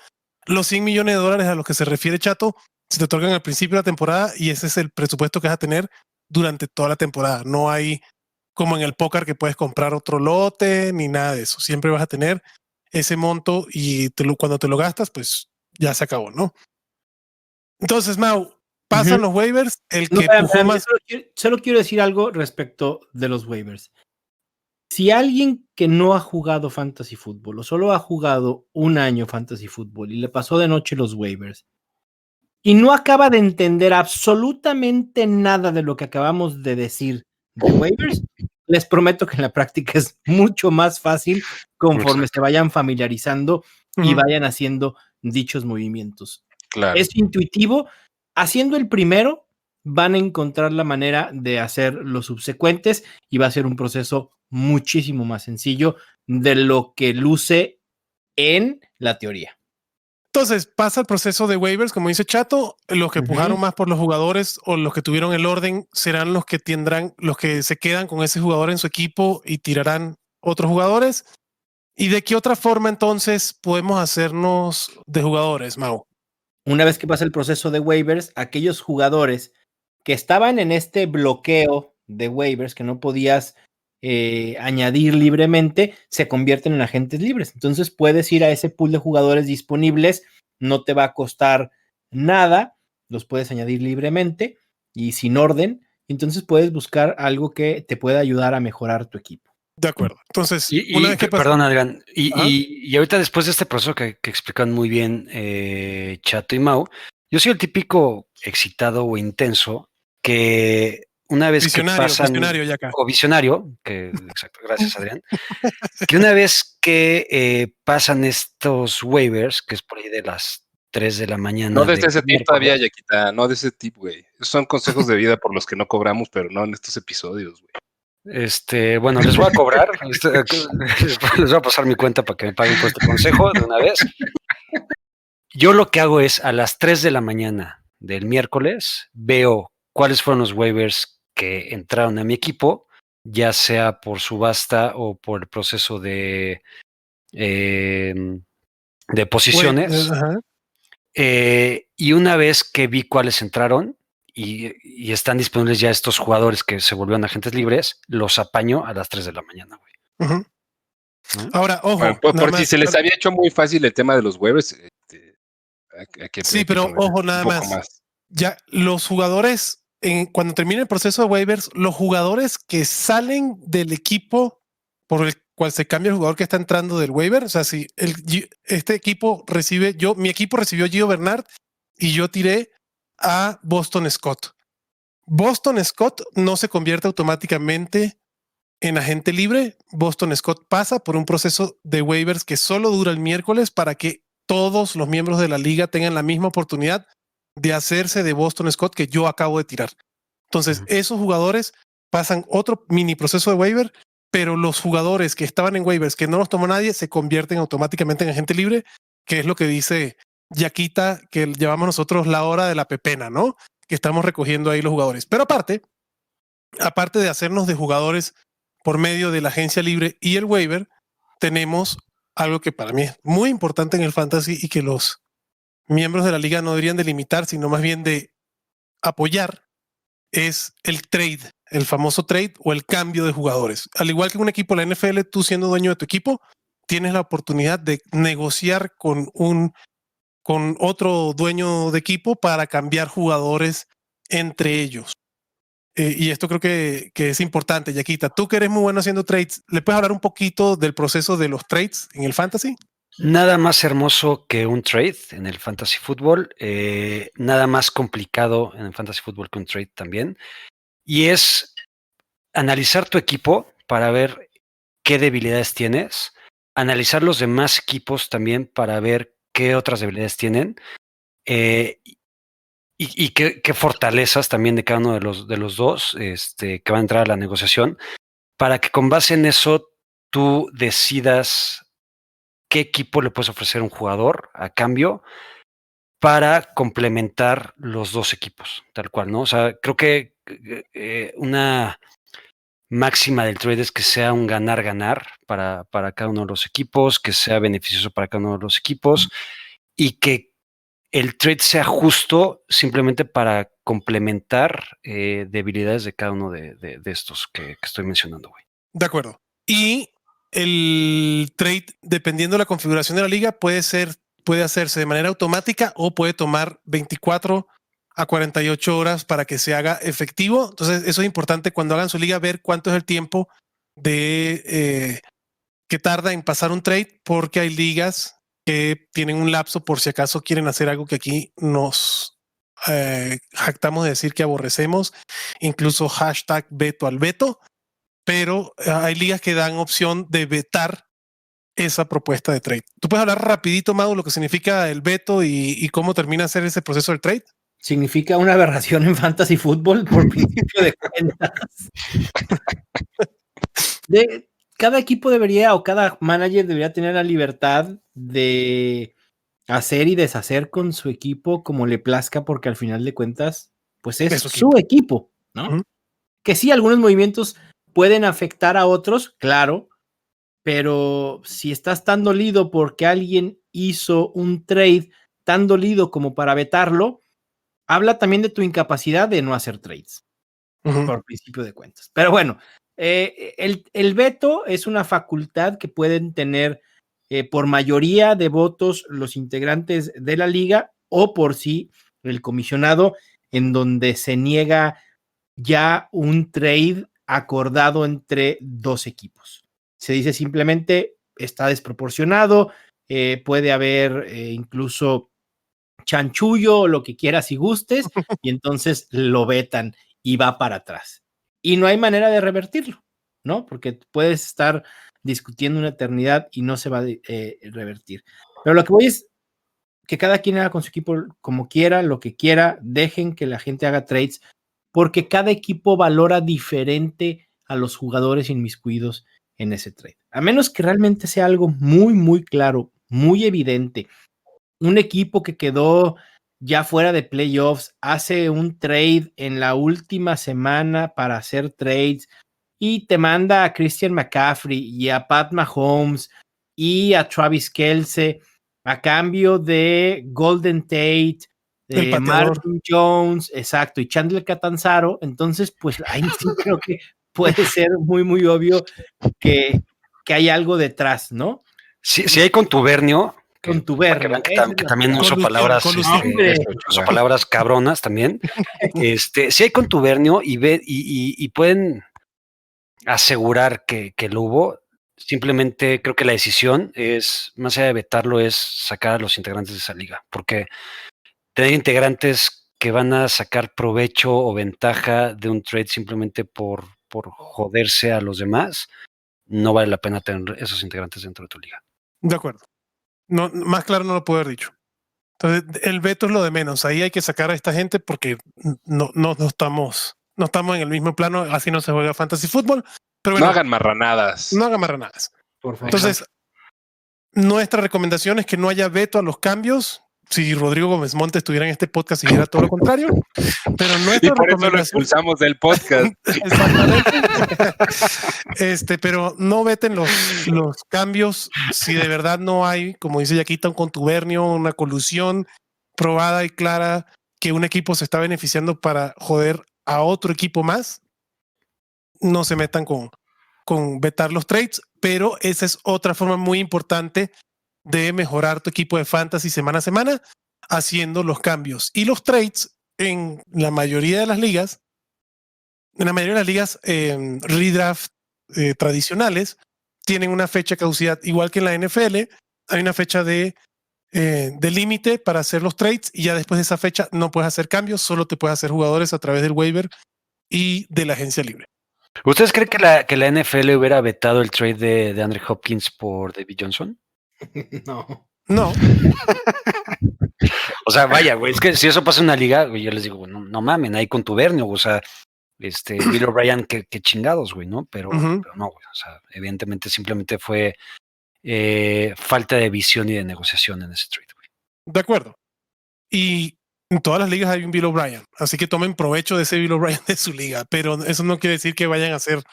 los $100 millones a los que se refiere Chato, se te otorgan al principio de la temporada y ese es el presupuesto que vas a tener durante toda la temporada. No hay como en el póker que puedes comprar otro lote ni nada de eso. Siempre vas a tener ese monto y cuando te lo gastas, pues ya se acabó, ¿no? Entonces, Mau, pasan los waivers, el que pujó más... Solo quiero decir algo respecto de los waivers. Si alguien que no ha jugado Fantasy Football o solo ha jugado un año Fantasy Football y le pasó de noche los waivers y no acaba de entender absolutamente nada de lo que acabamos de decir de waivers, les prometo que en la práctica es mucho más fácil conforme se vayan familiarizando y vayan haciendo dichos movimientos. Claro. Es intuitivo. Haciendo el primero, van a encontrar la manera de hacer los subsecuentes y va a ser un proceso muchísimo más sencillo de lo que luce en la teoría. Entonces pasa el proceso de waivers, como dice Chato, los que pujaron más por los jugadores o los que tuvieron el orden serán los que se quedan con ese jugador en su equipo y tirarán otros jugadores. ¿Y de qué otra forma entonces podemos hacernos de jugadores, Mau? Una vez que pasa el proceso de waivers, aquellos jugadores que estaban en este bloqueo de waivers que no podías añadir libremente, se convierten en agentes libres. Entonces puedes ir a ese pool de jugadores disponibles, no te va a costar nada, los puedes añadir libremente y sin orden. Entonces puedes buscar algo que te pueda ayudar a mejorar tu equipo. De acuerdo. Entonces, perdón, Adrián. Y ahorita después de este proceso que explican muy bien Chato y Mau, yo soy el típico excitado o intenso que una vez visionario, que pasan... Visionario, exacto, gracias Adrián. Que una vez que pasan estos waivers, que es por ahí de las 3 de la mañana... No de ese tip todavía, Yaquita, no de ese tip, güey. Esos son consejos de vida por los que no cobramos, pero no en estos episodios, güey. Bueno, les voy a cobrar, les voy a pasar mi cuenta para que me paguen por este consejo de una vez. Yo lo que hago es a las 3 de la mañana del miércoles veo cuáles fueron los waivers que entraron a mi equipo, ya sea por subasta o por el proceso de posiciones. Ajá. Y una vez que vi cuáles entraron y están disponibles ya estos jugadores que se volvieron agentes libres, los apaño a las 3 de la mañana, güey. Ujú. ¿No? Ahora, ojo, Bueno, nada por si más, se les había hecho muy fácil el tema de los waivers, sí, pero ojo, nada más. Ya los jugadores, cuando termine el proceso de waivers, los jugadores que salen del equipo por el cual se cambia el jugador que está entrando del waiver, o sea, si este equipo recibe, mi equipo recibió a Gio Bernard y yo tiré a Boston Scott. Boston Scott no se convierte automáticamente en agente libre. Boston Scott pasa por un proceso de waivers que solo dura el miércoles para que todos los miembros de la liga tengan la misma oportunidad de hacerse de Boston Scott que yo acabo de tirar. Entonces, esos jugadores pasan otro mini proceso de waiver, pero los jugadores que estaban en waivers que no los tomó nadie se convierten automáticamente en agente libre, que es lo que dice Yaquita, que llamamos nosotros la hora de la pepena, ¿no? Que estamos recogiendo ahí los jugadores. Pero aparte de hacernos de jugadores por medio de la agencia libre y el waiver, tenemos algo que para mí es muy importante en el fantasy y que los miembros de la liga no deberían de limitar, sino más bien de apoyar, es el trade, el famoso trade o el cambio de jugadores. Al igual que un equipo de la NFL, tú siendo dueño de tu equipo, tienes la oportunidad de negociar con otro dueño de equipo para cambiar jugadores entre ellos. Y esto creo que es importante, Yaquita. Tú que eres muy bueno haciendo trades, ¿le puedes hablar un poquito del proceso de los trades en el fantasy? Nada más hermoso que un trade en el fantasy fútbol, nada más complicado en el fantasy fútbol que un trade también. Y es analizar tu equipo para ver qué debilidades tienes, analizar los demás equipos también para ver qué otras debilidades tienen y qué fortalezas también de cada uno de los dos que van a entrar a la negociación, para que con base en eso tú decidas qué equipo le puedes ofrecer a un jugador a cambio para complementar los dos equipos, tal cual, ¿no? O sea, creo que una máxima del trade es que sea un ganar-ganar para cada uno de los equipos, que sea beneficioso para cada uno de los equipos y que el trade sea justo simplemente para complementar debilidades de cada uno de estos que estoy mencionando, güey. De acuerdo. Y el trade, dependiendo de la configuración de la liga, puede hacerse de manera automática o puede tomar 24 a 48 horas para que se haga efectivo. Entonces, eso es importante cuando hagan su liga, ver cuánto es el tiempo que tarda en pasar un trade, porque hay ligas que tienen un lapso por si acaso quieren hacer algo que aquí nos jactamos de decir que aborrecemos, incluso hashtag veto al veto, pero hay ligas que dan opción de vetar esa propuesta de trade. ¿Tú puedes hablar rapidito, Mau, lo que significa el veto y cómo termina ser ese proceso del trade? Significa una aberración en fantasy fútbol por principio de cuentas. Cada equipo debería o cada manager debería tener la libertad de hacer y deshacer con su equipo como le plazca, porque al final de cuentas, pues es su equipo, ¿no? Uh-huh. Que sí, algunos movimientos pueden afectar a otros, claro, pero si estás tan dolido porque alguien hizo un trade tan dolido como para vetarlo, habla también de tu incapacidad de no hacer trades, uh-huh, por principio de cuentas. Pero bueno, el veto es una facultad que pueden tener por mayoría de votos los integrantes de la liga o por sí el comisionado, en donde se niega ya un trade acordado entre dos equipos. Se dice simplemente está desproporcionado, puede haber incluso chanchullo, lo que quieras y gustes, y entonces lo vetan y va para atrás. Y no hay manera de revertirlo, ¿no? Porque puedes estar discutiendo una eternidad y no se va a revertir. Pero lo que voy es que cada quien haga con su equipo como quiera, lo que quiera, dejen que la gente haga trades, porque cada equipo valora diferente a los jugadores inmiscuidos en ese trade. A menos que realmente sea algo muy, muy claro, muy evidente, un equipo que quedó ya fuera de playoffs hace un trade en la última semana para hacer trades y te manda a Christian McCaffrey y a Pat Mahomes y a Travis Kelce a cambio de Golden Tate, El de pateador. Marvin Jones, exacto, y Chandler Catanzaro. Entonces, pues ahí sí creo que puede ser muy, muy obvio que hay algo detrás, ¿no? Si hay contubernio, para que Contubernio. vean que, esa es que la también palabra. uso palabras, Hombre. uso palabras cabronas también. Si hay contubernio y pueden asegurar que lo hubo, simplemente creo que la decisión es, más allá de vetarlo, es sacar a los integrantes de esa liga, porque tener integrantes que van a sacar provecho o ventaja de un trade simplemente por joderse a los demás, no vale la pena tener esos integrantes dentro de tu liga. De acuerdo. No, más claro no lo puedo haber dicho. Entonces, el veto es lo de menos. Ahí hay que sacar a esta gente porque no estamos en el mismo plano. Así no se juega fantasy fútbol. Pero bueno, No hagan marranadas. no hagan marranadas. Por favor. Entonces, nuestra recomendación es que no haya veto a los cambios. Si Rodrigo Gómez Montes estuviera en este podcast, dijera todo lo contrario. Pero Y nuestra por eso lo recomendación. expulsamos del podcast. Exactamente. Pero no veten los cambios si de verdad no hay, como dice Yaquita, un contubernio, una colusión probada y clara que un equipo se está beneficiando para joder a otro equipo más. No se metan con vetar los trades, pero esa es otra forma muy importante de mejorar tu equipo de fantasy semana a semana, haciendo los cambios. Y los trades en la mayoría de las ligas, redraft tradicionales, tienen una fecha de caducidad, igual que en la NFL, hay una fecha de límite para hacer los trades y ya después de esa fecha no puedes hacer cambios, solo te puedes hacer jugadores a través del waiver y de la agencia libre. ¿Ustedes creen que la NFL hubiera vetado el trade de Andre Hopkins por David Johnson? No. O sea, vaya, güey, es que si eso pasa en una liga, güey, yo les digo, no mamen, hay contubernio, o sea, Bill O'Brien, que chingados, güey, ¿no? Pero no, güey, o sea, evidentemente simplemente fue falta de visión y de negociación en ese trade, güey. De acuerdo. Y en todas las ligas hay un Bill O'Brien, así que tomen provecho de ese Bill O'Brien de su liga, pero eso no quiere decir que vayan a hacer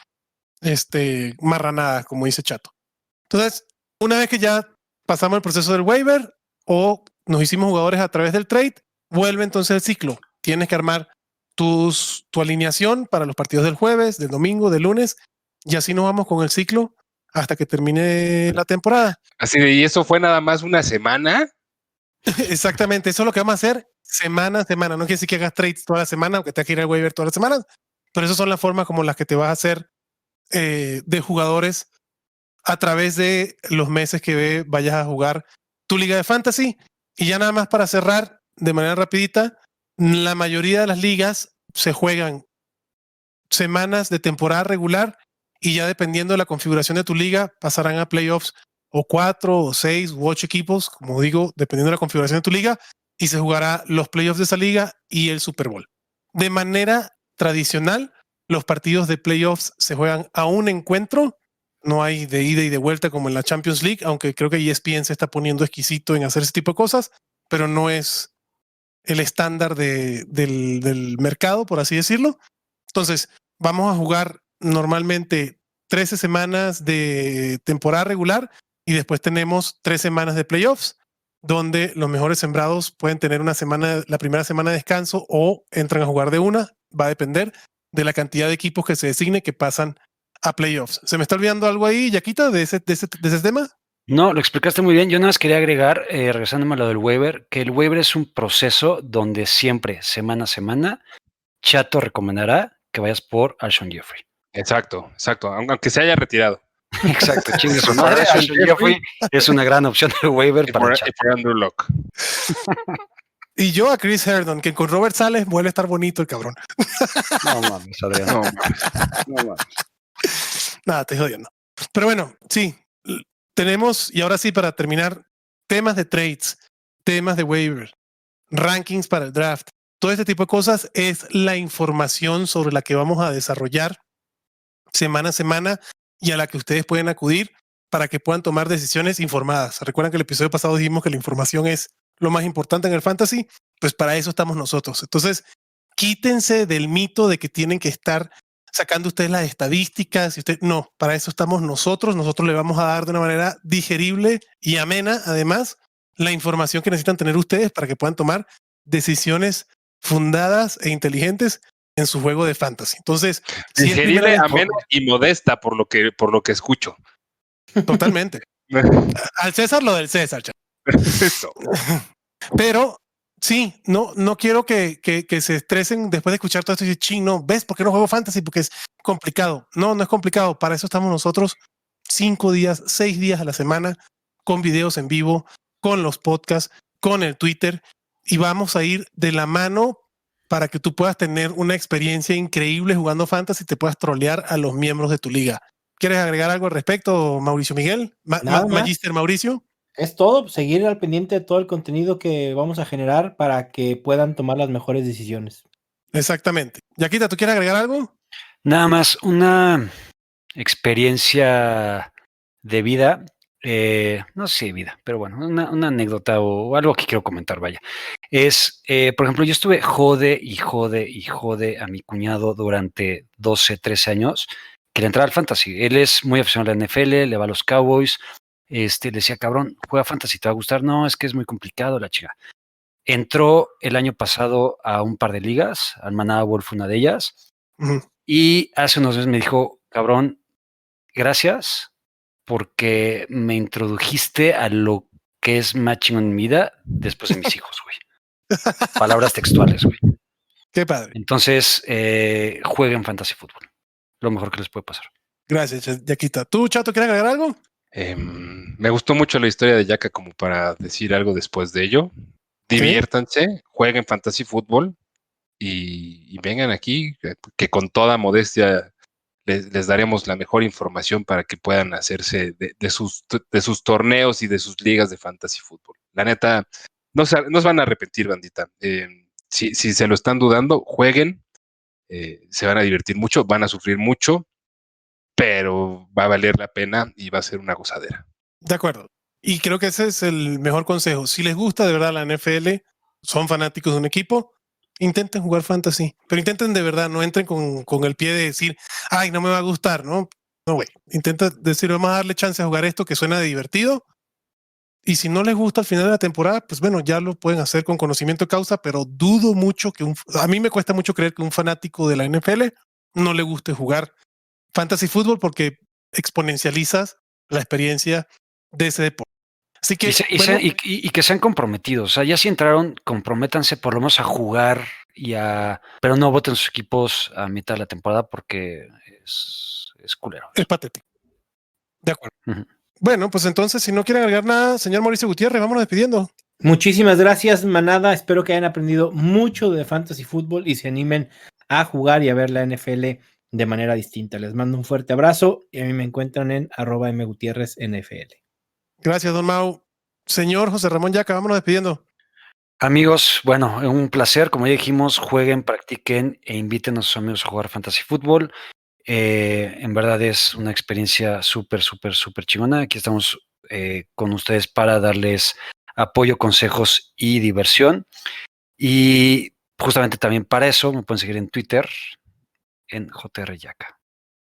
marranadas, como dice Chato. Entonces, una vez que ya pasamos el proceso del waiver o nos hicimos jugadores a través del trade, vuelve entonces el ciclo. Tienes que armar tu alineación para los partidos del jueves, del domingo, del lunes, y así nos vamos con el ciclo hasta que termine la temporada. Así de, y eso fue nada más una semana. Exactamente, eso es lo que vamos a hacer semana a semana. No quiere decir que hagas trades toda la semana, aunque tengas que ir al waiver todas las semanas, pero esas son las formas como las que te vas a hacer de jugadores a través de los meses que vayas a jugar tu liga de fantasy. Y ya nada más para cerrar de manera rapidita, la mayoría de las ligas se juegan semanas de temporada regular y ya dependiendo de la configuración de tu liga pasarán a playoffs o 4 o 6 u 8 equipos, como digo, dependiendo de la configuración de tu liga, y se jugará los playoffs de esa liga y el Super Bowl. De manera tradicional, los partidos de playoffs se juegan a un encuentro, no hay de ida y de vuelta como en la Champions League, aunque creo que ESPN se está poniendo exquisito en hacer ese tipo de cosas, pero no es el estándar del mercado, por así decirlo. Entonces, vamos a jugar normalmente 13 semanas de temporada regular y después tenemos 3 semanas de playoffs, donde los mejores sembrados pueden tener la primera semana de descanso o entran a jugar de una. Va a depender de la cantidad de equipos que se designe que pasan a playoffs. ¿Se me está olvidando algo ahí, Yaquita, de ese tema? No, lo explicaste muy bien. Yo nada más quería agregar, regresándome a lo del waiver, que el waiver es un proceso donde siempre, semana a semana, Chato recomendará que vayas por Alshon Jeffrey. Exacto, aunque se haya retirado. Exacto, chingue su madre. Alshon Jeffrey es una gran opción de waiver para Chato. por Andrew Luck. Y yo a Chris Herndon, que con Robert Sales vuelve a estar bonito el cabrón. No mames, Adrián. No mames. Nada, te estoy jodiendo. Pero bueno, sí, tenemos, y ahora sí, para terminar, temas de trades, temas de waiver, rankings para el draft. Todo este tipo de cosas es la información sobre la que vamos a desarrollar semana a semana y a la que ustedes pueden acudir para que puedan tomar decisiones informadas. Recuerdan que el episodio pasado dijimos que la información es lo más importante en el fantasy, pues para eso estamos nosotros. Entonces, quítense del mito de que tienen que estar sacando ustedes las estadísticas. No, para eso estamos nosotros. Nosotros le vamos a dar de una manera digerible y amena, además, la información que necesitan tener ustedes para que puedan tomar decisiones fundadas e inteligentes en su juego de fantasy. Entonces, digerible, amena y modesta por lo que escucho. Totalmente. Al César lo del César. Eso. Pero sí, no quiero que se estresen después de escuchar todo esto y decir, chino, ¿ves por qué no juego fantasy? Porque es complicado. No es complicado. Para eso estamos nosotros 5 días, 6 días a la semana, con videos en vivo, con los podcasts, con el Twitter, y vamos a ir de la mano para que tú puedas tener una experiencia increíble jugando fantasy y te puedas trolear a los miembros de tu liga. ¿Quieres agregar algo al respecto, Mauricio Miguel? Magister Mauricio. Es todo, seguir al pendiente de todo el contenido que vamos a generar para que puedan tomar las mejores decisiones. Exactamente. Yaquita, ¿tú quieres agregar algo? Nada más, una experiencia de vida, no sé si vida, pero bueno, una anécdota o algo que quiero comentar, vaya. Es, por ejemplo, yo estuve jode a mi cuñado durante 12, 13 años que le entraba al fantasy. Él es muy aficionado a la NFL, le va a los Cowboys. Le decía, cabrón, juega fantasy, ¿te va a gustar? No, es que es muy complicado, la chica. Entró el año pasado a un par de ligas, al Manada Wolf, una de ellas, y hace unos meses me dijo, cabrón, gracias, porque me introdujiste a lo que es matching en mi vida después de mis hijos, güey. Palabras textuales, güey. Qué padre. Entonces, jueguen fantasy fútbol. Lo mejor que les puede pasar. Gracias, Yaquita. ¿Tú, Chato, quieres agregar algo? Me gustó mucho la historia de Yaka como para decir algo después de ello. Diviértanse, jueguen fantasy fútbol y vengan aquí, que con toda modestia les daremos la mejor información para que puedan hacerse de sus torneos y de sus ligas de fantasy fútbol. La neta, no se van a arrepentir, bandita. Si se lo están dudando, jueguen, se van a divertir mucho, van a sufrir mucho, pero va a valer la pena y va a ser una gozadera. De acuerdo. Y creo que ese es el mejor consejo. Si les gusta de verdad la NFL, son fanáticos de un equipo, intenten jugar fantasy, pero intenten de verdad, no entren con el pie de decir, ay, no me va a gustar, ¿no? No, güey. Intenta decir, vamos a darle chance a jugar esto que suena divertido. Y si no les gusta al final de la temporada, pues bueno, ya lo pueden hacer con conocimiento de causa, pero dudo mucho a mí me cuesta mucho creer que un fanático de la NFL no le guste jugar fantasy fútbol porque exponencializas la experiencia de ese deporte. Así que, y que sean comprometidos. O sea, ya si entraron, comprométanse por lo menos a jugar pero no voten sus equipos a mitad de la temporada porque es culero. Es patético. De acuerdo. Bueno, pues entonces, si no quieren agregar nada, señor Mauricio Gutiérrez, vámonos despidiendo. Muchísimas gracias, manada. Espero que hayan aprendido mucho de fantasy fútbol y se animen a jugar y a ver la NFL de manera distinta. Les mando un fuerte abrazo y a mí me encuentran en @mgutierrezNFL. Gracias, don Mau. Señor José Ramón Yaca, vámonos despidiendo. Amigos, bueno, un placer. Como ya dijimos, jueguen, practiquen e inviten a sus amigos a jugar fantasy fútbol. En verdad es una experiencia súper chingona. Aquí estamos con ustedes para darles apoyo, consejos y diversión. Y justamente también para eso me pueden seguir en Twitter en JR Yaca.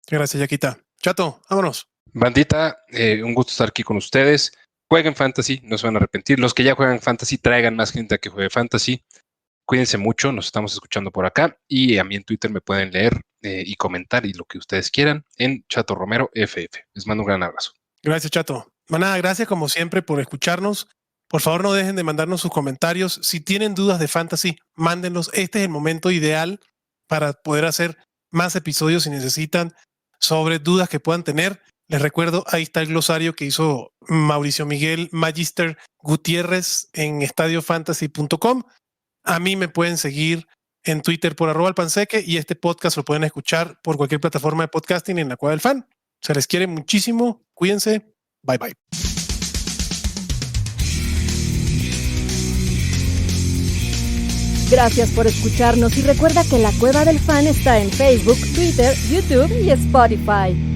Gracias, Yaquita. Chato, vámonos. Bandita, un gusto estar aquí con ustedes. Jueguen fantasy, no se van a arrepentir. Los que ya juegan fantasy, traigan más gente a que juegue fantasy. Cuídense mucho, nos estamos escuchando por acá y a mí en Twitter me pueden leer y comentar y lo que ustedes quieran en Chato Romero FF. Les mando un gran abrazo. Gracias, Chato. Manada, gracias como siempre por escucharnos. Por favor, no dejen de mandarnos sus comentarios. Si tienen dudas de fantasy, mándenlos. Este es el momento ideal para poder hacer más episodios si necesitan sobre dudas que puedan tener. Les recuerdo, ahí está el glosario que hizo Mauricio Miguel Magister Gutiérrez en estadiofantasy.com. A mí me pueden seguir en Twitter por @alpanseque y este podcast lo pueden escuchar por cualquier plataforma de podcasting en la Cueva del Fan. Se les quiere muchísimo. Cuídense. Bye, bye. Gracias por escucharnos y recuerda que La Cueva del Fan está en Facebook, Twitter, YouTube y Spotify.